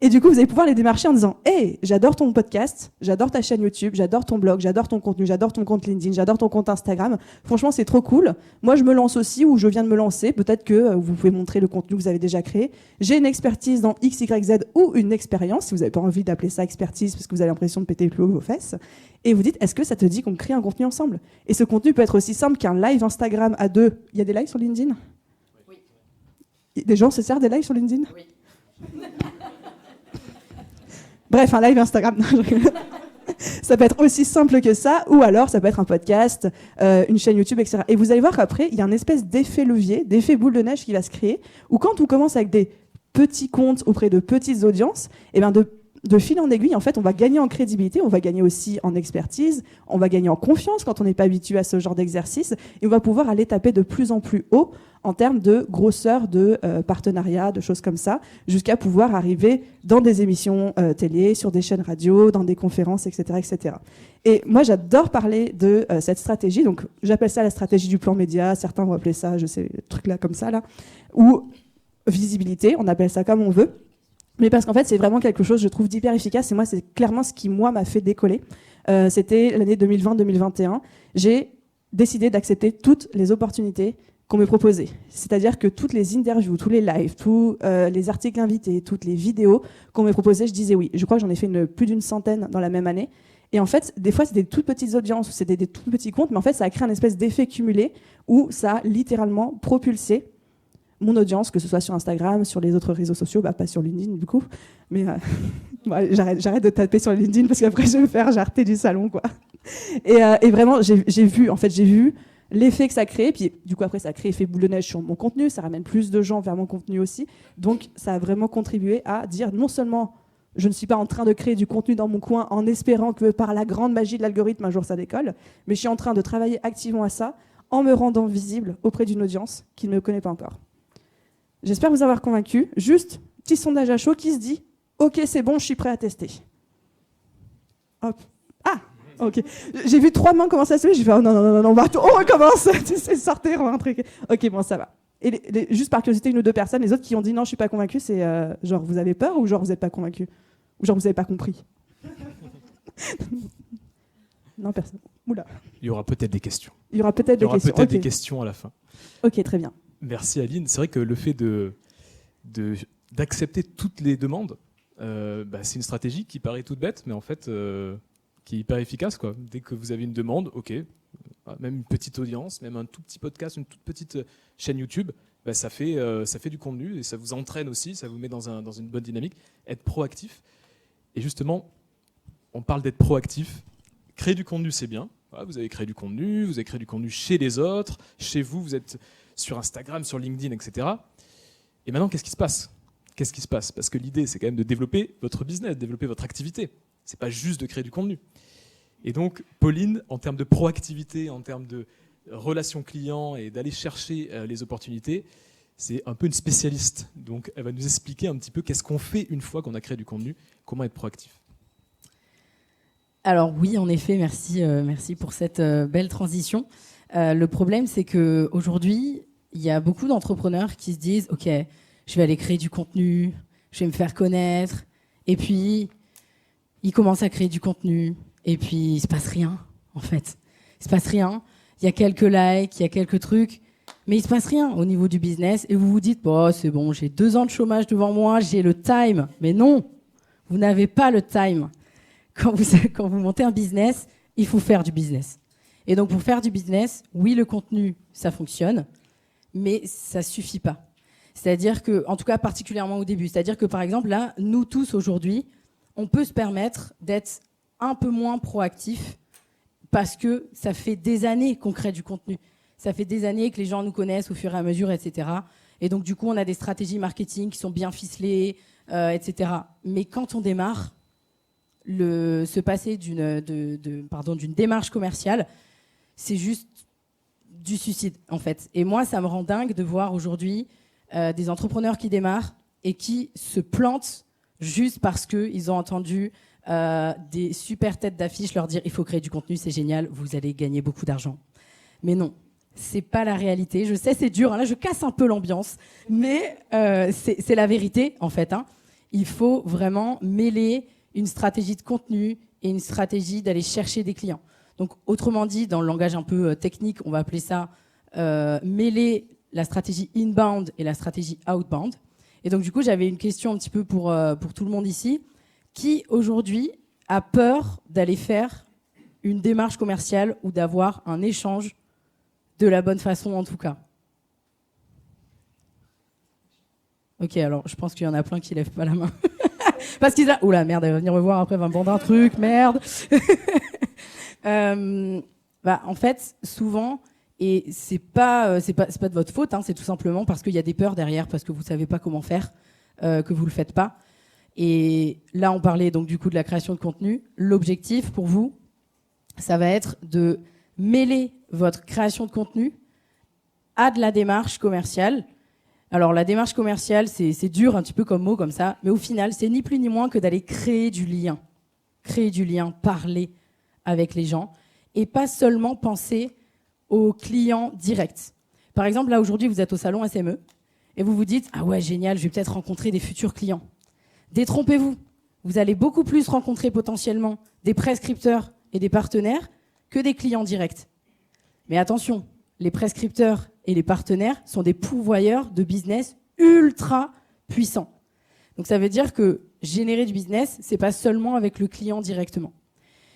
Et du coup, vous allez pouvoir les démarcher en disant « Hey, j'adore ton podcast, j'adore ta chaîne YouTube, j'adore ton blog, j'adore ton contenu, j'adore ton compte LinkedIn, j'adore ton compte Instagram. Franchement, c'est trop cool. Moi, je me lance aussi ou je viens de me lancer. Peut-être que vous pouvez montrer le contenu que vous avez déjà créé. J'ai une expertise dans X, Y, Z ou une expérience, si vous n'avez pas envie d'appeler ça expertise parce que vous avez l'impression de péter plus haut vos fesses. Et vous dites, est-ce que ça te dit qu'on crée un contenu ensemble ? Et ce contenu peut être aussi simple qu'un live Instagram à deux. Il y a des lives sur LinkedIn ? Oui. Des gens se servent des lives sur LinkedIn ? Oui. Bref, un live Instagram. Non, je rigole. Ça peut être aussi simple que ça, ou alors ça peut être un podcast, une chaîne YouTube, etc. Et vous allez voir qu'après, il y a une espèce d'effet levier, d'effet boule de neige qui va se créer, où quand on commence avec des petits comptes auprès de petites audiences, et bien de fil en aiguille, en fait, on va gagner en crédibilité, on va gagner aussi en expertise, on va gagner en confiance quand on n'est pas habitué à ce genre d'exercice, et on va pouvoir aller taper de plus en plus haut en termes de grosseur de partenariats, de choses comme ça, jusqu'à pouvoir arriver dans des émissions télé, sur des chaînes radio, dans des conférences, etc., etc. Et moi, j'adore parler de cette stratégie. Donc, j'appelle ça la stratégie du plan média. Certains vont appeler ça, je sais, le truc là comme ça, là. Ou visibilité, on appelle ça comme on veut. Mais parce qu'en fait, c'est vraiment quelque chose, je trouve, d'hyper efficace. Et moi, c'est clairement ce qui, moi, m'a fait décoller. C'était l'année 2020-2021. J'ai décidé d'accepter toutes les opportunités qu'on me proposait. C'est-à-dire que toutes les interviews, tous les lives, tous les articles invités, toutes les vidéos qu'on me proposait, je disais oui. Je crois que j'en ai fait plus d'une centaine dans la même année. Et en fait, des fois, c'était des toutes petites audiences ou c'était des tout petits comptes, mais en fait, ça a créé un espèce d'effet cumulé où ça a littéralement propulsé mon audience, que ce soit sur Instagram, sur les autres réseaux sociaux, bah, pas sur LinkedIn du coup, mais ouais, j'arrête de taper sur LinkedIn parce qu'après je vais me faire jarter du salon, quoi. Et vraiment, j'ai vu l'effet que ça crée, puis du coup après ça crée effet boule de neige sur mon contenu, ça ramène plus de gens vers mon contenu aussi, donc ça a vraiment contribué à dire non seulement je ne suis pas en train de créer du contenu dans mon coin en espérant que par la grande magie de l'algorithme un jour ça décolle, mais je suis en train de travailler activement à ça en me rendant visible auprès d'une audience qui ne me connaît pas encore. J'espère vous avoir convaincu. Juste, petit sondage à chaud qui se dit « Ok, c'est bon, je suis prêt à tester. » Hop. Ah, ok. J'ai vu 3 mains commencer à se lever. J'ai fait « Oh non, on recommence. » C'est sortir, on va rentrer. Ok, bon, ça va. Et juste par curiosité, 1 ou 2 personnes, les autres qui ont dit « Non, je suis pas convaincu », c'est genre vous avez peur ou genre vous n'êtes pas convaincu ? Ou genre vous n'avez pas compris ? Non, personne. Oula. Il y aura peut-être des questions. Il y aura peut-être des questions à la fin. Ok, très bien. Merci Aline. C'est vrai que le fait d'accepter toutes les demandes, c'est une stratégie qui paraît toute bête, mais en fait qui est hyper efficace, quoi. Dès que vous avez une demande, ok, même une petite audience, même un tout petit podcast, une toute petite chaîne YouTube, ça fait du contenu et ça vous entraîne aussi, ça vous met dans une bonne dynamique. Être proactif. Et justement, on parle d'être proactif. Créer du contenu, c'est bien. Voilà, vous avez créé du contenu, vous avez créé du contenu chez les autres, chez vous, vous êtes sur Instagram, sur LinkedIn, etc. Et maintenant, qu'est-ce qui se passe ? Qu'est-ce qui se passe ? Parce que l'idée, c'est quand même de développer votre business, de développer votre activité. C'est pas juste de créer du contenu. Et donc, Pauline, en termes de proactivité, en termes de relations clients et d'aller chercher les opportunités, c'est un peu une spécialiste. Donc, elle va nous expliquer un petit peu qu'est-ce qu'on fait une fois qu'on a créé du contenu, comment être proactif. Alors oui, en effet, merci pour cette belle transition. Le problème, c'est qu'aujourd'hui, il y a beaucoup d'entrepreneurs qui se disent « Ok, je vais aller créer du contenu, je vais me faire connaître. » Et puis, ils commencent à créer du contenu. Et puis, il ne se passe rien, en fait. Il ne se passe rien. Il y a quelques likes, il y a quelques trucs. Mais il ne se passe rien au niveau du business. Et vous vous dites « C'est bon, j'ai 2 ans de chômage devant moi, j'ai le time. » Mais non, vous n'avez pas le time. Quand vous montez un business, il faut faire du business. Et donc, pour faire du business, oui, le contenu, ça fonctionne, mais ça ne suffit pas. C'est-à-dire que, en tout cas, particulièrement au début, c'est-à-dire que, par exemple, là, nous tous, aujourd'hui, on peut se permettre d'être un peu moins proactifs parce que ça fait des années qu'on crée du contenu. Ça fait des années que les gens nous connaissent au fur et à mesure, etc. Et donc, du coup, on a des stratégies marketing qui sont bien ficelées, etc. Mais quand on démarre, se passer d'une démarche commerciale, c'est juste du suicide, en fait. Et moi, ça me rend dingue de voir aujourd'hui des entrepreneurs qui démarrent et qui se plantent juste parce qu'ils ont entendu des super têtes d'affiche leur dire « il faut créer du contenu, c'est génial, vous allez gagner beaucoup d'argent ». Mais non, c'est pas la réalité. Je sais, c'est dur, hein, là je casse un peu l'ambiance, mais c'est la vérité, en fait. Hein. Il faut vraiment mêler une stratégie de contenu et une stratégie d'aller chercher des clients. Donc, autrement dit, dans le langage un peu technique, on va appeler ça mêler la stratégie inbound et la stratégie outbound. Et donc, du coup, j'avais une question un petit peu pour tout le monde ici. Qui, aujourd'hui, a peur d'aller faire une démarche commerciale ou d'avoir un échange de la bonne façon, en tout cas ? Ok, alors, je pense qu'il y en a plein qui ne lèvent pas la main. Parce qu'ils disent « Oula, merde, elle va venir me voir après, elle va me vendre un truc, merde !» En fait, souvent, et c'est pas de votre faute, hein, c'est tout simplement parce qu'il y a des peurs derrière, parce que vous savez pas comment faire, que vous le faites pas. Et là, on parlait donc du coup de la création de contenu. L'objectif pour vous, ça va être de mêler votre création de contenu à de la démarche commerciale. Alors la démarche commerciale, c'est dur un petit peu comme mot comme ça, mais au final, c'est ni plus ni moins que d'aller créer du lien, parler avec les gens, et pas seulement penser aux clients directs. Par exemple, là aujourd'hui, vous êtes au salon SME, et vous vous dites « Ah ouais, génial, je vais peut-être rencontrer des futurs clients ». Détrompez-vous, vous allez beaucoup plus rencontrer potentiellement des prescripteurs et des partenaires que des clients directs. Mais attention, les prescripteurs et les partenaires sont des pourvoyeurs de business ultra puissants. Donc ça veut dire que générer du business, c'est pas seulement avec le client directement.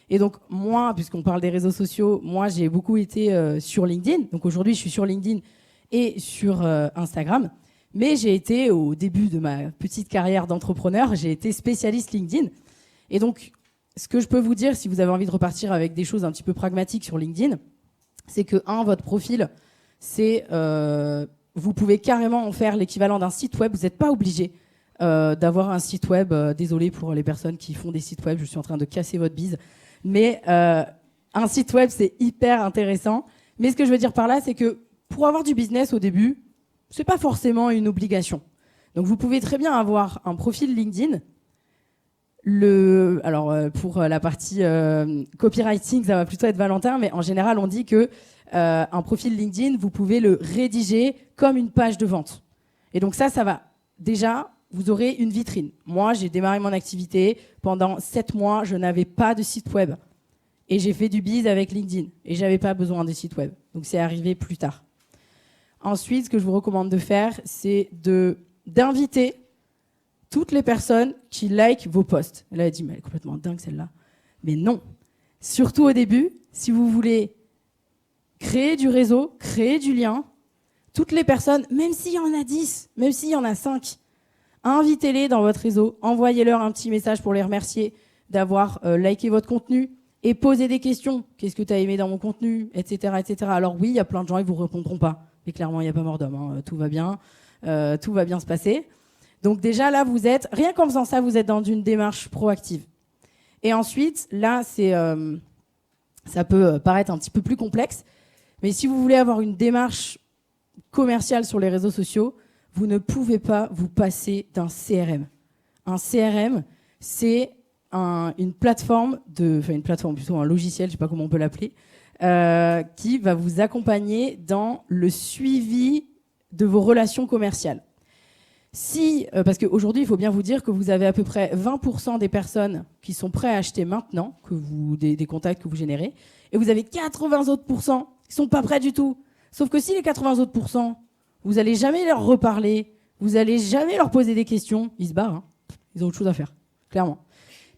Et donc moi, puisqu'on parle des réseaux sociaux, moi j'ai beaucoup été sur LinkedIn. Donc aujourd'hui, je suis sur LinkedIn et sur Instagram. Mais j'ai été, au début de ma petite carrière d'entrepreneur, j'ai été spécialiste LinkedIn. Et donc, ce que je peux vous dire, si vous avez envie de repartir avec des choses un petit peu pragmatiques sur LinkedIn, c'est que, votre profil, c'est, vous pouvez carrément en faire l'équivalent d'un site web. Vous n'êtes pas obligé d'avoir un site web. Désolé pour les personnes qui font des sites web, je suis en train de casser votre bise. Mais un site web, c'est hyper intéressant. Mais ce que je veux dire par là, c'est que pour avoir du business au début, c'est pas forcément une obligation. Donc vous pouvez très bien avoir un profil LinkedIn. Pour la partie copywriting, ça va plutôt être Valentin, mais en général, on dit que un profil LinkedIn, vous pouvez le rédiger comme une page de vente. Et donc ça va. Déjà, vous aurez une vitrine. Moi, j'ai démarré mon activité. Pendant 7 mois, je n'avais pas de site web. Et j'ai fait du biz avec LinkedIn. Et j'avais pas besoin de site web. Donc c'est arrivé plus tard. Ensuite, ce que je vous recommande de faire, c'est d'inviter toutes les personnes qui likent vos posts. Là, elle dit, mais elle est complètement dingue celle-là. Mais non. Surtout au début, si vous voulez créer du réseau, créer du lien, toutes les personnes, même s'il y en a 10, même s'il y en a 5, invitez-les dans votre réseau, envoyez-leur un petit message pour les remercier d'avoir liké votre contenu et poser des questions. Qu'est-ce que tu as aimé dans mon contenu, etc., etc. Alors oui, il y a plein de gens, ils vous répondront pas. Mais clairement, il n'y a pas mort d'homme. Hein. Tout va bien se passer. Donc déjà, là, rien qu'en faisant ça, vous êtes dans une démarche proactive. Et ensuite, là, ça peut paraître un petit peu plus complexe, mais si vous voulez avoir une démarche commerciale sur les réseaux sociaux, vous ne pouvez pas vous passer d'un CRM. Un CRM, c'est une plateforme, plutôt un logiciel, je ne sais pas comment on peut l'appeler, qui va vous accompagner dans le suivi de vos relations commerciales. Parce qu'aujourd'hui, il faut bien vous dire que vous avez à peu près 20% des personnes qui sont prêtes à acheter maintenant, des contacts que vous générez, et vous avez 80 autres pourcents qui ne sont pas prêts du tout. Sauf que si les 80 autres pourcents, vous n'allez jamais leur reparler, vous n'allez jamais leur poser des questions, ils se barrent. Hein. Ils ont autre chose à faire, clairement.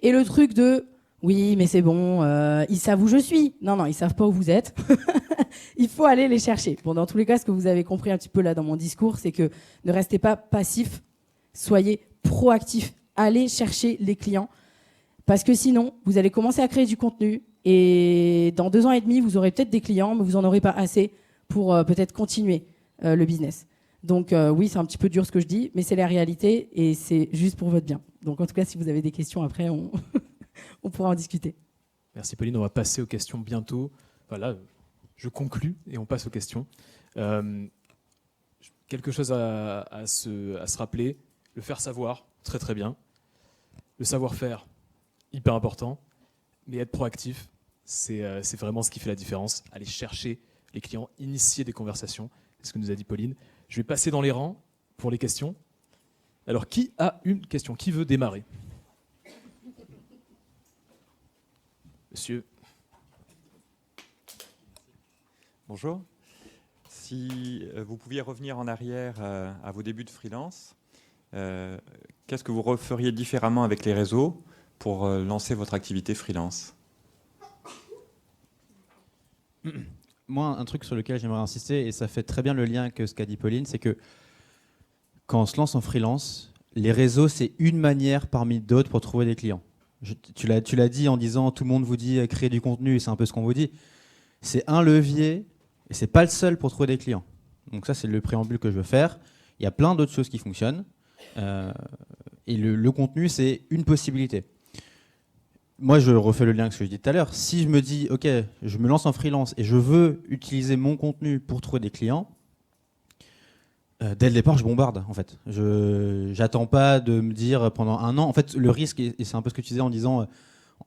Et le truc de oui, mais c'est bon, ils savent où je suis. Non, ils savent pas où vous êtes. Il faut aller les chercher. Bon, dans tous les cas, ce que vous avez compris un petit peu là dans mon discours, c'est que ne restez pas passifs, soyez proactifs. Allez chercher les clients. Parce que sinon, vous allez commencer à créer du contenu et dans 2 ans et demi, vous aurez peut-être des clients, mais vous n'en aurez pas assez pour peut-être continuer le business. Donc oui, c'est un petit peu dur ce que je dis, mais c'est la réalité et c'est juste pour votre bien. Donc en tout cas, si vous avez des questions après, on pourra en discuter. Merci Pauline, on va passer aux questions bientôt. Voilà, je conclus et on passe aux questions. Quelque chose à se rappeler, le faire savoir, très très bien. Le savoir-faire, hyper important. Mais être proactif, c'est vraiment ce qui fait la différence. Aller chercher les clients, initier des conversations, c'est ce que nous a dit Pauline. Je vais passer dans les rangs pour les questions. Alors, qui a une question? Qui veut démarrer? Monsieur. Bonjour. Si vous pouviez revenir en arrière à vos débuts de freelance, qu'est-ce que vous referiez différemment avec les réseaux pour lancer votre activité freelance? Moi, un truc sur lequel j'aimerais insister, et ça fait très bien le lien avec ce qu'a dit Pauline, c'est que quand on se lance en freelance, les réseaux, c'est une manière parmi d'autres pour trouver des clients. Tu l'as dit en disant tout le monde vous dit créer du contenu, et c'est un peu ce qu'on vous dit. C'est un levier, et c'est pas le seul pour trouver des clients. Donc ça, c'est le préambule que je veux faire. Il y a plein d'autres choses qui fonctionnent. Et le contenu, c'est une possibilité. Moi, je refais le lien avec ce que je disais tout à l'heure. Si je me dis, OK, je me lance en freelance et je veux utiliser mon contenu pour trouver des clients, dès le départ, je bombarde, en fait. J'attends pas de me dire pendant 1 an. En fait, le risque, et c'est un peu ce que tu disais en disant,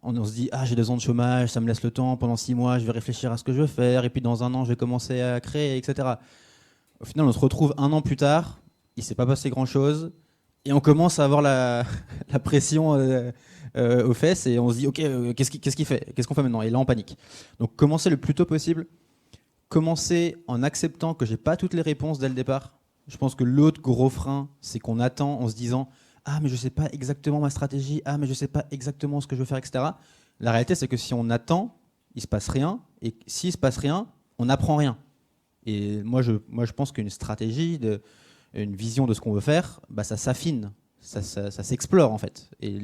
on se dit, j'ai 2 ans de chômage, ça me laisse le temps. Pendant 6 mois, je vais réfléchir à ce que je veux faire. Et puis, dans 1 an, je vais commencer à créer, etc. Au final, on se retrouve 1 an plus tard. Il ne s'est pas passé grand-chose. Et on commence à avoir la pression aux fesses. Et on se dit, OK, qu'est-ce qu'on fait maintenant? Et là, on panique. Donc, commencez le plus tôt possible. Commencez en acceptant que je n'ai pas toutes les réponses dès le départ. Je pense que l'autre gros frein, c'est qu'on attend en se disant « Ah, mais je ne sais pas exactement ma stratégie. Ah, mais je ne sais pas exactement ce que je veux faire, etc. » La réalité, c'est que si on attend, il ne se passe rien. Et s'il ne se passe rien, on n'apprend rien. Et moi, je pense qu'une stratégie, une vision de ce qu'on veut faire, ça s'affine. Ça s'explore, en fait. Et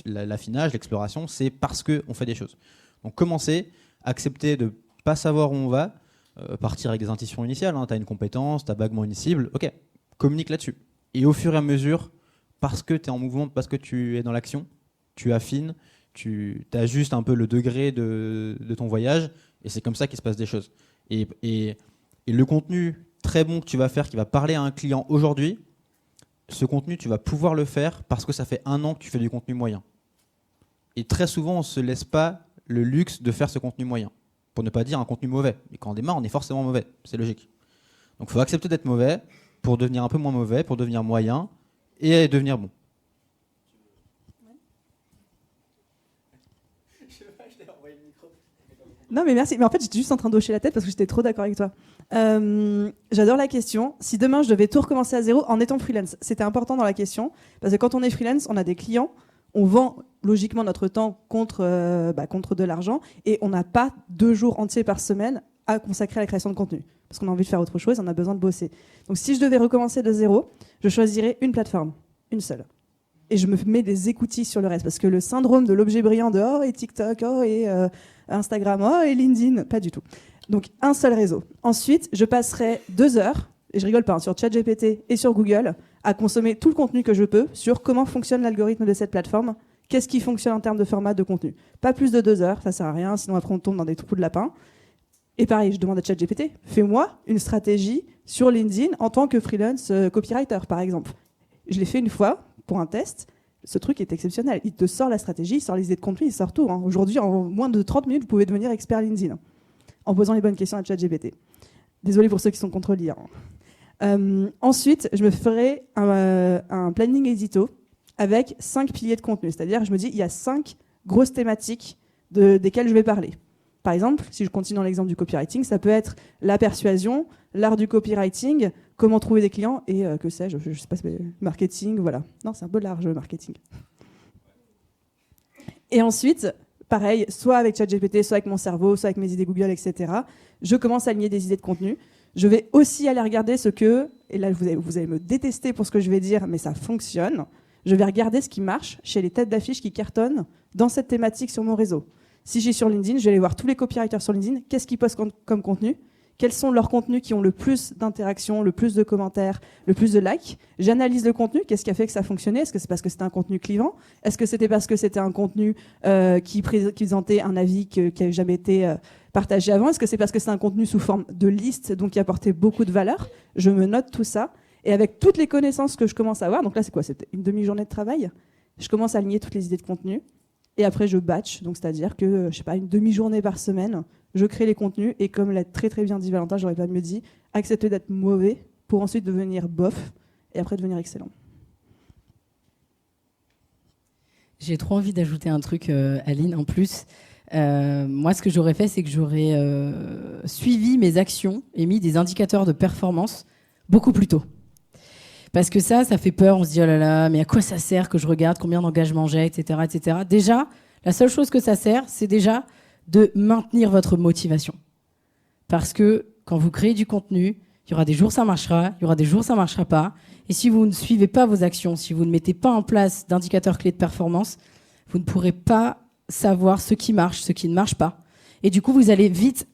l'affinage, l'exploration, c'est parce qu'on fait des choses. Donc, commencez, acceptez de ne pas savoir où on va, partir avec des intuitions initiales, tu as une compétence, tu as vaguement une cible, ok, communique là-dessus. Et au fur et à mesure, parce que tu es en mouvement, parce que tu es dans l'action, tu affines, tu ajustes un peu le degré de ton voyage, et c'est comme ça qu'il se passe des choses. Et le contenu très bon que tu vas faire, qui va parler à un client aujourd'hui, ce contenu, tu vas pouvoir le faire parce que ça fait 1 an que tu fais du contenu moyen. Et très souvent, on ne se laisse pas le luxe de faire ce contenu moyen. Pour ne pas dire un contenu mauvais. Et quand on démarre, on est forcément mauvais. C'est logique. Donc il faut accepter d'être mauvais pour devenir un peu moins mauvais, pour devenir moyen et devenir bon. Non mais merci, mais en fait j'étais juste en train de hocher la tête parce que j'étais trop d'accord avec toi. J'adore la question. Si demain je devais tout recommencer à zéro en étant freelance, c'était important dans la question, parce que quand on est freelance, on a des clients, on vend logiquement notre temps contre de l'argent et on n'a pas 2 jours entiers par semaine à consacrer à la création de contenu parce qu'on a envie de faire autre chose, on a besoin de bosser. Donc si je devais recommencer de zéro, je choisirais une plateforme, une seule. et je me mets des écoutilles sur le reste. Parce que le syndrome de l'objet brillant de et TikTok, et Instagram, et LinkedIn, pas du tout. Donc un seul réseau. Ensuite, je passerai 2 heures, et je rigole pas, sur ChatGPT et sur Google, à consommer tout le contenu que je peux sur comment fonctionne l'algorithme de cette plateforme, qu'est-ce qui fonctionne en termes de format de contenu. Pas plus de 2 heures, ça sert à rien, sinon après on tombe dans des trous de lapin. Et pareil, je demande à ChatGPT, fais-moi une stratégie sur LinkedIn en tant que freelance copywriter, par exemple. Je l'ai fait une fois pour un test. Ce truc est exceptionnel. Il te sort la stratégie, il sort les idées de contenu, il sort tout. Aujourd'hui, en moins de 30 minutes, vous pouvez devenir expert LinkedIn en posant les bonnes questions à ChatGPT. Désolé pour ceux qui sont contre lire. Ensuite, je me ferai un planning édito avec 5 piliers de contenu. C'est-à-dire, je me dis, il y a 5 grosses thématiques desquelles je vais parler. Par exemple, si je continue dans l'exemple du copywriting, ça peut être la persuasion, l'art du copywriting, comment trouver des clients et que sais-je, je sais pas, marketing, voilà. Non, c'est un peu large le marketing. Et ensuite, pareil, soit avec ChatGPT, soit avec mon cerveau, soit avec mes idées Google, etc. Je commence à aligner des idées de contenu. Je vais aussi aller regarder ce que, et là vous allez me détester pour ce que je vais dire, mais ça fonctionne. Je vais regarder ce qui marche chez les têtes d'affiche qui cartonnent dans cette thématique sur mon réseau. Si j'ai sur LinkedIn, je vais aller voir tous les copywriters sur LinkedIn, qu'est-ce qu'ils postent comme contenu, quels sont leurs contenus qui ont le plus d'interactions, le plus de commentaires, le plus de likes. J'analyse le contenu, qu'est-ce qui a fait que ça fonctionnait. Est-ce que c'est parce que c'était un contenu clivant? Est-ce que c'était parce que c'était un contenu qui présentait un avis qui n'avait jamais été partagé avant? Est-ce que c'est parce que c'est un contenu sous forme de liste, donc qui apportait beaucoup de valeur? Je me note tout ça. Et avec toutes les connaissances que je commence à avoir, donc là c'est quoi? C'était une demi-journée de travail. Je commence à aligner toutes les idées de contenu. Et après, je batch, donc c'est-à-dire que, je sais pas, une demi-journée par semaine, je crée les contenus. Et comme l'a très très bien dit Valentin, j'aurais pas mieux dit, accepter d'être mauvais pour ensuite devenir bof et après devenir excellent. J'ai trop envie d'ajouter un truc, Aline, en plus. Moi, ce que j'aurais fait, c'est que j'aurais suivi mes actions et mis des indicateurs de performance beaucoup plus tôt. Parce que ça fait peur, on se dit oh là là, mais à quoi ça sert que je regarde combien d'engagements j'ai, etc., etc. Déjà, la seule chose que ça sert, c'est déjà de maintenir votre motivation. Parce que quand vous créez du contenu, il y aura des jours ça marchera, il y aura des jours ça marchera pas. Et si vous ne suivez pas vos actions, si vous ne mettez pas en place d'indicateurs clés de performance, vous ne pourrez pas savoir ce qui marche, ce qui ne marche pas. Et du coup, vous allez vite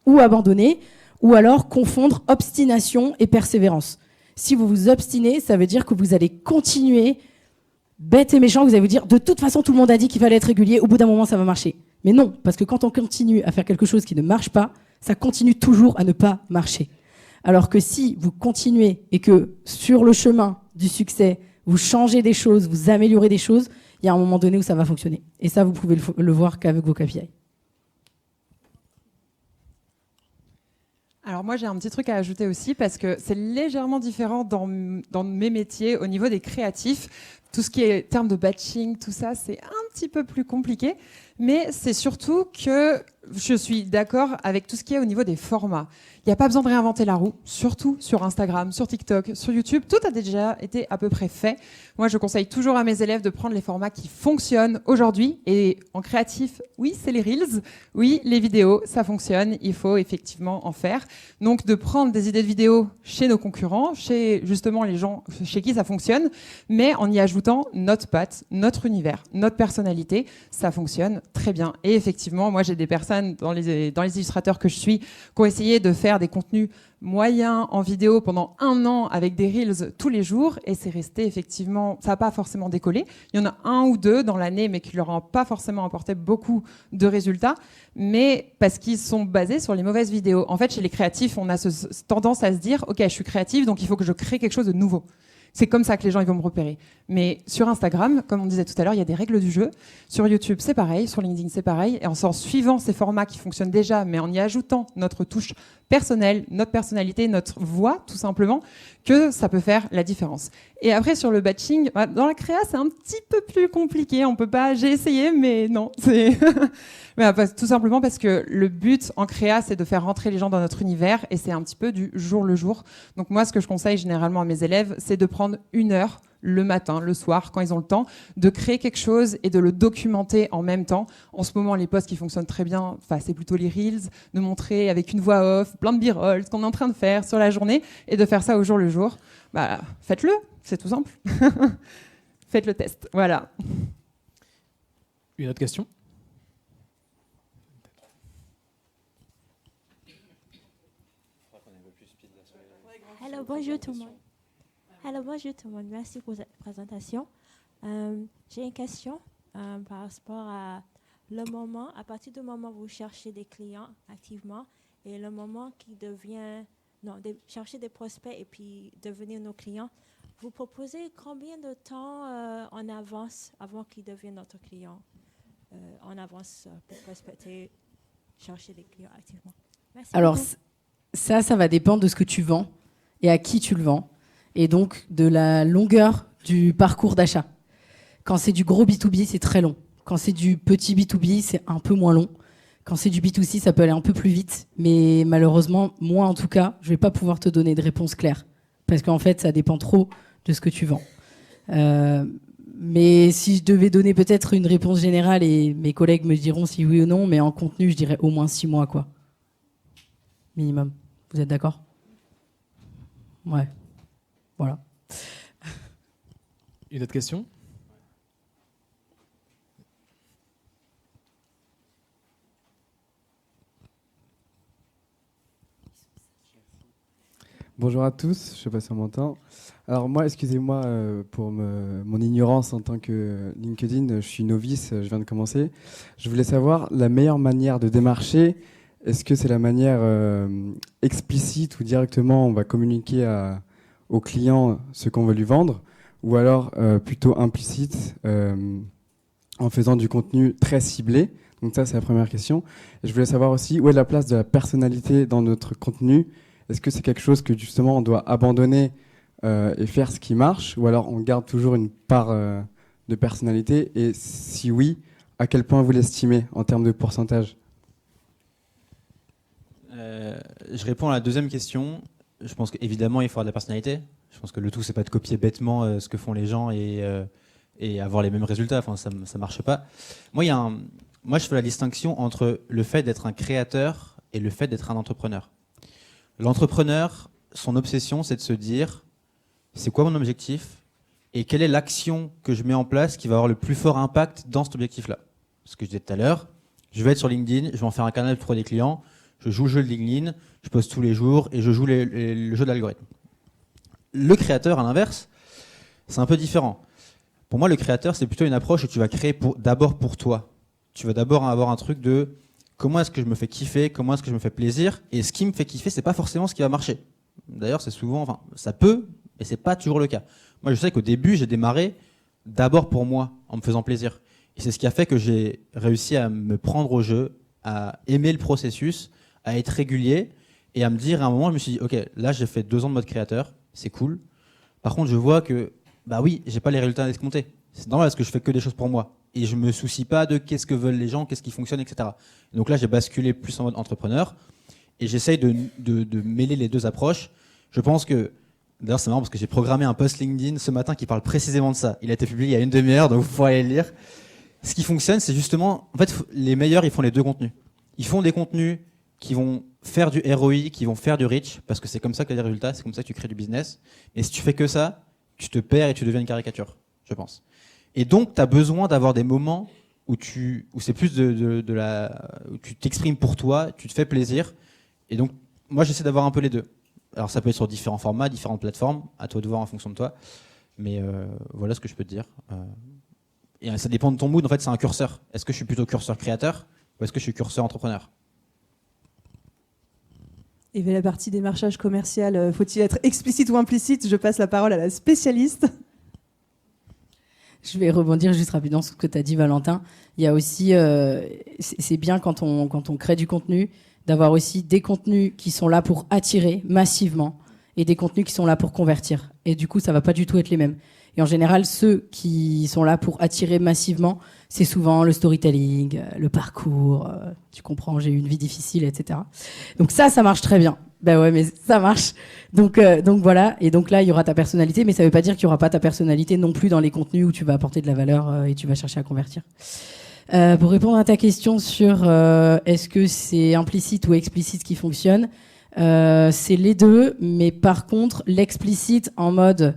ou abandonner, ou alors confondre obstination et persévérance. Si vous vous obstinez, ça veut dire que vous allez continuer bête et méchant, vous allez vous dire de toute façon tout le monde a dit qu'il fallait être régulier, au bout d'un moment ça va marcher. Mais non, parce que quand on continue à faire quelque chose qui ne marche pas, ça continue toujours à ne pas marcher. Alors que si vous continuez et que sur le chemin du succès, vous changez des choses, vous améliorez des choses, il y a un moment donné où ça va fonctionner. Et ça, vous pouvez le voir qu'avec vos KPI. Alors moi j'ai un petit truc à ajouter aussi parce que c'est légèrement différent dans mes métiers au niveau des créatifs. Tout ce qui est termes de batching, tout ça c'est un petit peu plus compliqué, mais c'est surtout que je suis d'accord avec tout ce qui est au niveau des formats. Il n'y a pas besoin de réinventer la roue, surtout sur Instagram, sur TikTok, sur YouTube. Tout a déjà été à peu près fait. Moi, je conseille toujours à mes élèves de prendre les formats qui fonctionnent aujourd'hui. Et en créatif, oui, c'est les Reels. Oui, les vidéos, ça fonctionne. Il faut effectivement en faire. Donc, de prendre des idées de vidéos chez nos concurrents, chez justement les gens chez qui ça fonctionne, mais en y ajoutant notre patte, notre univers, notre personnalité, ça fonctionne très bien. Et effectivement, moi, j'ai des personnes dans les illustrateurs que je suis qui ont essayé de faire des contenus moyens en vidéo pendant 1 an avec des Reels tous les jours et c'est resté effectivement, ça n'a pas forcément décollé. Il y en a 1 ou 2 dans l'année mais qui leur ont pas forcément apporté beaucoup de résultats, mais parce qu'ils sont basés sur les mauvaises vidéos. En fait, chez les créatifs, on a tendance à se dire ok, je suis créative donc il faut que je crée quelque chose de nouveau. C'est comme ça que les gens ils vont me repérer. Mais sur Instagram, comme on disait tout à l'heure, il y a des règles du jeu. Sur YouTube, c'est pareil. Sur LinkedIn, c'est pareil. Et en suivant ces formats qui fonctionnent déjà, mais en y ajoutant notre touche personnelle, notre personnalité, notre voix, tout simplement, que ça peut faire la différence. Et après, sur le batching, dans la créa, c'est un petit peu plus compliqué. On peut pas... J'ai essayé, mais non. C'est... tout simplement parce que le but en créa, c'est de faire rentrer les gens dans notre univers et c'est un petit peu du jour le jour. Donc moi, ce que je conseille généralement à mes élèves, c'est de prendre 1 heure le matin, le soir, quand ils ont le temps, de créer quelque chose et de le documenter en même temps. En ce moment, les posts qui fonctionnent très bien, c'est plutôt les Reels, de montrer avec une voix off, plein de b-roll, ce qu'on est en train de faire sur la journée et de faire ça au jour le jour. Faites-le, c'est tout simple. Faites le test. Voilà. Une autre question? Hello, bonjour tout le monde. Hello, bonjour tout le monde. Merci pour cette présentation. J'ai une question par rapport à le moment, à partir du moment où vous cherchez des clients activement et le moment qui devient, chercher des prospects et puis devenir nos clients, vous proposez combien de temps en avance avant qu'ils deviennent notre client, en avance pour prospecter, chercher des clients activement? Merci. Alors, beaucoup. ça va dépendre de ce que tu vends et à qui tu le vends, et donc de la longueur du parcours d'achat. Quand c'est du gros B2B, c'est très long. Quand c'est du petit B2B, c'est un peu moins long. Quand c'est du B2C, ça peut aller un peu plus vite. Mais malheureusement, moi en tout cas, je ne vais pas pouvoir te donner de réponse claire. Parce qu'en fait, ça dépend trop de ce que tu vends. Mais si je devais donner peut-être une réponse générale, et mes collègues me diront si oui ou non, mais en contenu, je dirais au moins 6 mois, quoi. Minimum. Vous êtes d'accord ? Ouais. Voilà. Une autre question? Bonjour à tous, je ne sais pas si on m'entend. Alors moi, excusez-moi pour mon ignorance en tant que LinkedIn, je suis novice, je viens de commencer. Je voulais savoir la meilleure manière de démarcher. Est-ce que c'est la manière explicite ou directement on va communiquer au client ce qu'on veut lui vendre, ou alors plutôt implicite en faisant du contenu très ciblé? Donc ça, c'est la première question. Et je voulais savoir aussi où est la place de la personnalité dans notre contenu. Est-ce que c'est quelque chose que justement on doit abandonner et faire ce qui marche, ou alors on garde toujours une part de personnalité? Et si oui, à quel point vous l'estimez en termes de pourcentage? Je réponds à la deuxième question. Je pense qu'évidemment, il faut avoir de la personnalité. Je pense que le tout, c'est pas de copier bêtement ce que font les gens et avoir les mêmes résultats. Enfin, ça marche pas. Moi, je fais la distinction entre le fait d'être un créateur et le fait d'être un entrepreneur. L'entrepreneur, son obsession, c'est de se dire c'est quoi mon objectif et quelle est l'action que je mets en place qui va avoir le plus fort impact dans cet objectif-là. Ce que je disais tout à l'heure, je vais être sur LinkedIn, je vais en faire un canal pour des clients, je joue le jeu de LinkedIn, je poste tous les jours et je joue le jeu de l'algorithme. Le créateur, à l'inverse, c'est un peu différent. Pour moi, le créateur, c'est plutôt une approche où tu vas créer d'abord pour toi. Tu vas d'abord avoir un truc de comment est-ce que je me fais kiffer, comment est-ce que je me fais plaisir, et ce qui me fait kiffer, c'est pas forcément ce qui va marcher. D'ailleurs, c'est souvent, enfin, ça peut, mais c'est pas toujours le cas. Moi, je sais qu'au début, j'ai démarré d'abord pour moi, en me faisant plaisir. Et c'est ce qui a fait que j'ai réussi à me prendre au jeu, à aimer le processus, à être régulier, et à me dire, à un moment, je me suis dit, ok, là, j'ai fait 2 ans de mode créateur, c'est cool. Par contre, je vois que, bah oui, j'ai pas les résultats escomptés. C'est normal parce que je fais que des choses pour moi. Et je me soucie pas de qu'est-ce que veulent les gens, qu'est-ce qui fonctionne, etc. Donc là, j'ai basculé plus en mode entrepreneur. Et j'essaye de mêler les deux approches. Je pense que, d'ailleurs, c'est marrant parce que j'ai programmé un post LinkedIn ce matin qui parle précisément de ça. Il a été publié il y a une demi-heure, donc vous pourrez aller le lire. Ce qui fonctionne, c'est justement, en fait, les meilleurs, ils font les deux contenus. Ils font des contenus qui vont faire du ROI, qui vont faire du reach, parce que c'est comme ça que tu as des résultats, c'est comme ça que tu crées du business. Et si tu fais que ça, tu te perds et tu deviens une caricature, je pense. Et donc, tu as besoin d'avoir des moments où c'est plus où tu t'exprimes pour toi, tu te fais plaisir. Et donc, moi, j'essaie d'avoir un peu les deux. Alors, ça peut être sur différents formats, différentes plateformes, à toi de voir en fonction de toi. Mais voilà ce que je peux te dire. Et ça dépend de ton mood. En fait, c'est un curseur. Est-ce que je suis plutôt curseur créateur ou est-ce que je suis curseur entrepreneur? Et vers la partie démarchage commercial, faut-il être explicite ou implicite? Je passe la parole à la spécialiste. Je vais rebondir juste rapidement sur ce que tu as dit, Valentin. Il y a aussi, c'est bien quand on crée du contenu, d'avoir aussi des contenus qui sont là pour attirer massivement et des contenus qui sont là pour convertir. Et du coup, ça va pas du tout être les mêmes. Et en général, ceux qui sont là pour attirer massivement, c'est souvent le storytelling, le parcours, tu comprends, j'ai eu une vie difficile, etc. Donc ça marche très bien. Ben ouais, mais ça marche. Donc voilà. Et donc là, il y aura ta personnalité, mais ça veut pas dire qu'il y aura pas ta personnalité non plus dans les contenus où tu vas apporter de la valeur et tu vas chercher à convertir. Pour répondre à ta question sur est-ce que c'est implicite ou explicite qui fonctionne, c'est les deux, mais par contre, l'explicite en mode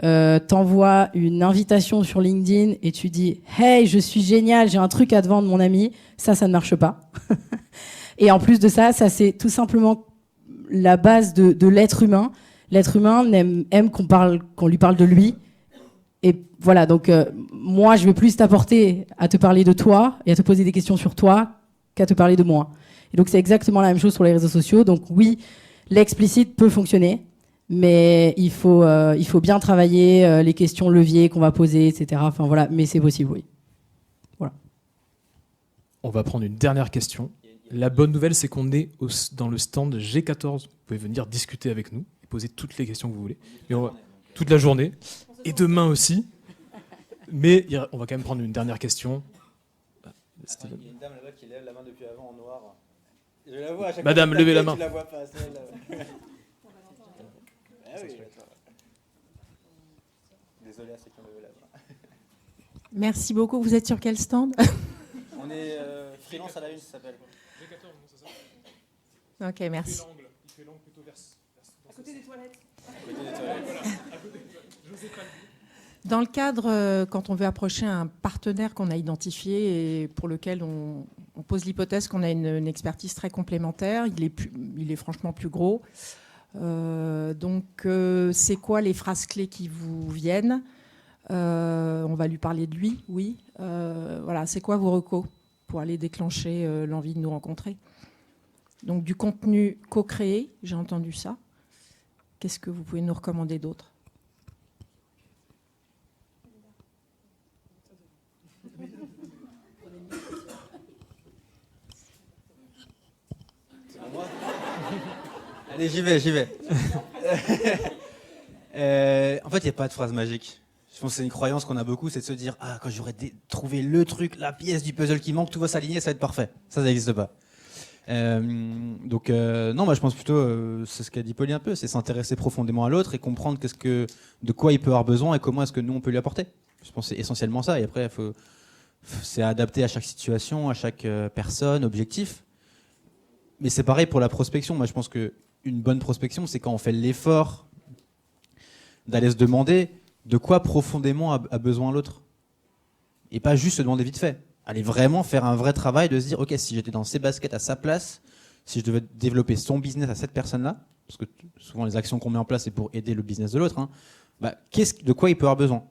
t'envoies une invitation sur LinkedIn et tu dis « Hey, je suis génial, j'ai un truc à te vendre, mon ami », ça ne marche pas. Et en plus de ça, c'est tout simplement la base de l'être humain. L'être humain aime qu'on lui parle de lui. Et voilà, donc moi, je vais plus t'apporter à te parler de toi et à te poser des questions sur toi qu'à te parler de moi. Et donc, c'est exactement la même chose sur les réseaux sociaux. Donc oui, l'explicite peut fonctionner. Mais il faut bien travailler les questions leviers qu'on va poser, etc. Enfin voilà, mais c'est possible, oui. Voilà. On va prendre une dernière question. La bonne nouvelle, c'est qu'on est dans le stand G14. Vous pouvez venir discuter avec nous et poser toutes les questions que vous voulez. Mais toute la journée. Et demain aussi. Mais on va quand même prendre une dernière question. Il y a une dame là-bas qui lève la main depuis avant en noir. Je la vois à chaque Madame, fois. levez la main. Tu la vois pas, celle-là. Désolé à ceux qui ont levé la main. Merci beaucoup. Vous êtes sur quel stand? On est freelance à la une, ça s'appelle. G14, c'est ça? Ok, merci. Il fait l'angle plutôt vers à côté des toilettes. Dans le cadre, quand on veut approcher un partenaire qu'on a identifié et pour lequel on pose l'hypothèse qu'on a une expertise très complémentaire, il est franchement plus gros. Donc, c'est quoi les phrases clés qui vous viennent? On va lui parler de lui, oui. Voilà, c'est quoi vos recos pour aller déclencher l'envie de nous rencontrer? Donc, du contenu co-créé, j'ai entendu ça. Qu'est-ce que vous pouvez nous recommander d'autre? Allez, j'y vais. En fait, il n'y a pas de phrase magique. Je pense que c'est une croyance qu'on a beaucoup, c'est de se dire « Ah, quand j'aurai trouvé le truc, la pièce du puzzle qui manque, tout va s'aligner, ça va être parfait. » Ça n'existe pas. Non, moi je pense plutôt, c'est ce qu'a dit Pauline un peu, c'est s'intéresser profondément à l'autre et comprendre de quoi il peut avoir besoin et comment est-ce que nous on peut lui apporter. Je pense que c'est essentiellement ça. Et après, c'est adapté à chaque situation, à chaque personne, objectif. Mais c'est pareil pour la prospection. Moi je pense qu'une bonne prospection, c'est quand on fait l'effort d'aller se demander de quoi profondément a besoin l'autre. Et pas juste se demander vite fait. Aller vraiment faire un vrai travail de se dire, ok, si j'étais dans ses baskets à sa place, si je devais développer son business à cette personne-là, parce que souvent les actions qu'on met en place, c'est pour aider le business de l'autre, hein, de quoi il peut avoir besoin?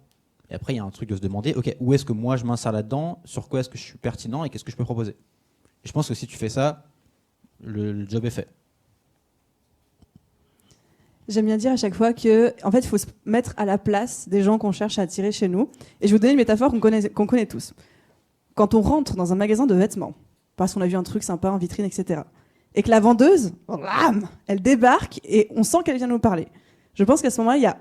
Et après, il y a un truc de se demander, ok, où est-ce que moi je m'insère là-dedans, sur quoi est-ce que je suis pertinent et qu'est-ce que je peux proposer? Et je pense que si tu fais ça, le job est fait. J'aime bien dire à chaque fois que, en fait, il faut se mettre à la place des gens qu'on cherche à attirer chez nous. Et je vais vous donner une métaphore qu'on connaît tous. Quand on rentre dans un magasin de vêtements, parce qu'on a vu un truc sympa en vitrine, etc., et que la vendeuse, blam, elle débarque et on sent qu'elle vient nous parler. Je pense qu'à ce moment-là, il y a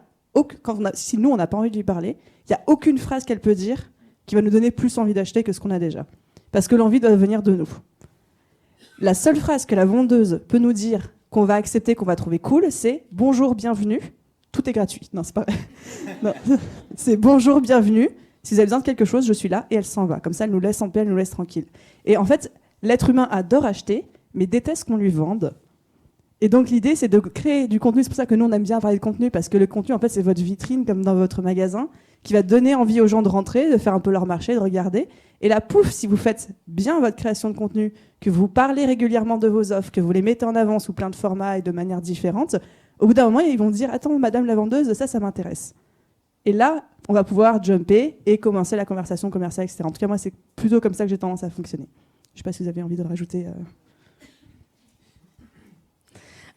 si nous, on n'a pas envie de lui parler, il n'y a aucune phrase qu'elle peut dire qui va nous donner plus envie d'acheter que ce qu'on a déjà. Parce que l'envie doit venir de nous. La seule phrase que la vendeuse peut nous dire qu'on va accepter, qu'on va trouver cool, c'est « Bonjour, bienvenue ». Tout est gratuit. Non, c'est pas vrai. Non. C'est « Bonjour, bienvenue ». Si vous avez besoin de quelque chose, je suis là, et elle s'en va. Comme ça, elle nous laisse en paix, elle nous laisse tranquille. Et en fait, l'être humain adore acheter, mais déteste qu'on lui vende. Et donc, l'idée, c'est de créer du contenu. C'est pour ça que nous, on aime bien parler de contenu, parce que le contenu, en fait, c'est votre vitrine, comme dans votre magasin, qui va donner envie aux gens de rentrer, de faire un peu leur marché, de regarder. Et là, pouf, si vous faites bien votre création de contenu, que vous parlez régulièrement de vos offres, que vous les mettez en avant sous plein de formats et de manières différentes, au bout d'un moment, ils vont dire « Attends, madame la vendeuse, ça m'intéresse ». Et là, on va pouvoir jumper et commencer la conversation commerciale, etc. En tout cas, moi, c'est plutôt comme ça que j'ai tendance à fonctionner. Je ne sais pas si vous avez envie de le rajouter.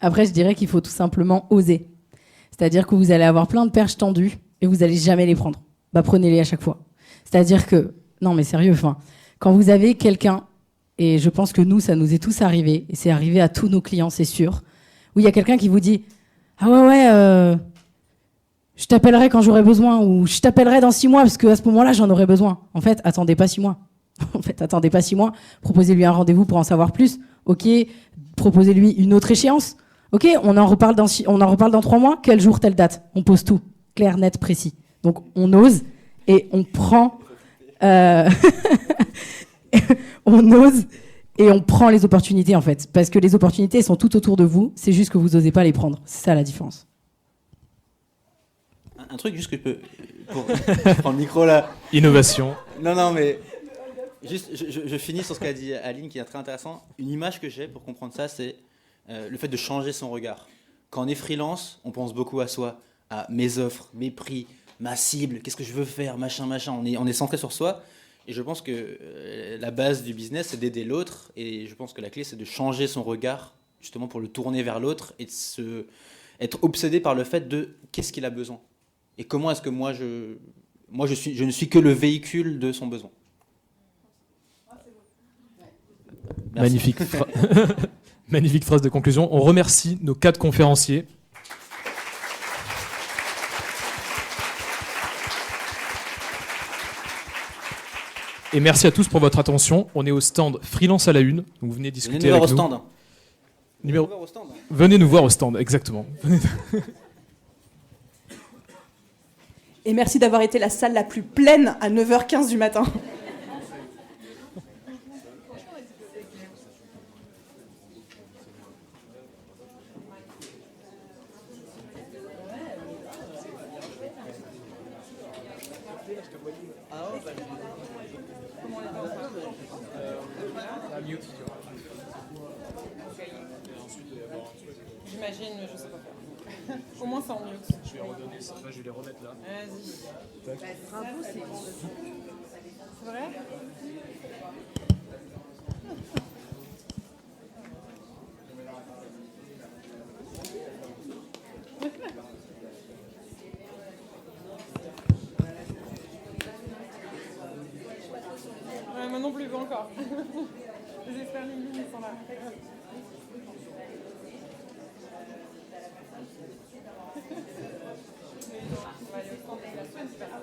Après, je dirais qu'il faut tout simplement oser. C'est-à-dire que vous allez avoir plein de perches tendues et vous n'allez jamais les prendre. Prenez-les à chaque fois. C'est-à-dire que, non mais sérieux, quand vous avez quelqu'un, et je pense que nous, ça nous est tous arrivé, et c'est arrivé à tous nos clients, c'est sûr, où il y a quelqu'un qui vous dit « Ah ouais, je t'appellerai quand j'aurai besoin » ou « Je t'appellerai dans 6 mois parce qu'à ce moment-là, j'en aurai besoin ». En fait, attendez pas 6 mois. Proposez-lui un rendez-vous pour en savoir plus. Ok, proposez-lui une autre échéance. Ok, on en reparle dans 3 mois. Quel jour, telle date? On pose tout. Clair, net, précis. Donc, on ose et on prend... on ose et on prend les opportunités, en fait. Parce que les opportunités sont tout autour de vous. C'est juste que vous n'osez pas les prendre. C'est ça, la différence. un truc juste que je peux... Je prends le micro là. Innovation. Non, mais juste, je finis sur ce qu'a dit Aline, qui est très intéressant. Une image que j'ai pour comprendre ça, c'est le fait de changer son regard. Quand on est freelance, on pense beaucoup à soi, à mes offres, mes prix, ma cible, qu'est-ce que je veux faire, machin. On est centré sur soi. Et je pense que la base du business, c'est d'aider l'autre. Et je pense que la clé, c'est de changer son regard, justement pour le tourner vers l'autre et de être obsédé par le fait de qu'est-ce qu'il a besoin. Et comment est-ce que je ne suis que le véhicule de son besoin. Merci. Magnifique phrase de conclusion. On remercie nos 4 conférenciers. Et merci à tous pour votre attention. On est au stand Freelance à la Une. Donc vous venez discuter avec nous. Venez nous voir au stand, exactement. Et merci d'avoir été la salle la plus pleine à 9h15 du matin. J'imagine, mais je sais pas faire. Au moins c'est en mute. Je vais redonner ça, je vais les remettre là. Vas-y. Bravo, c'est vrai. Ouais, moi non plus, pas encore. Les experts LinkedIn, ils sont là. On va aller au stand de la semaine, c'est pas grave.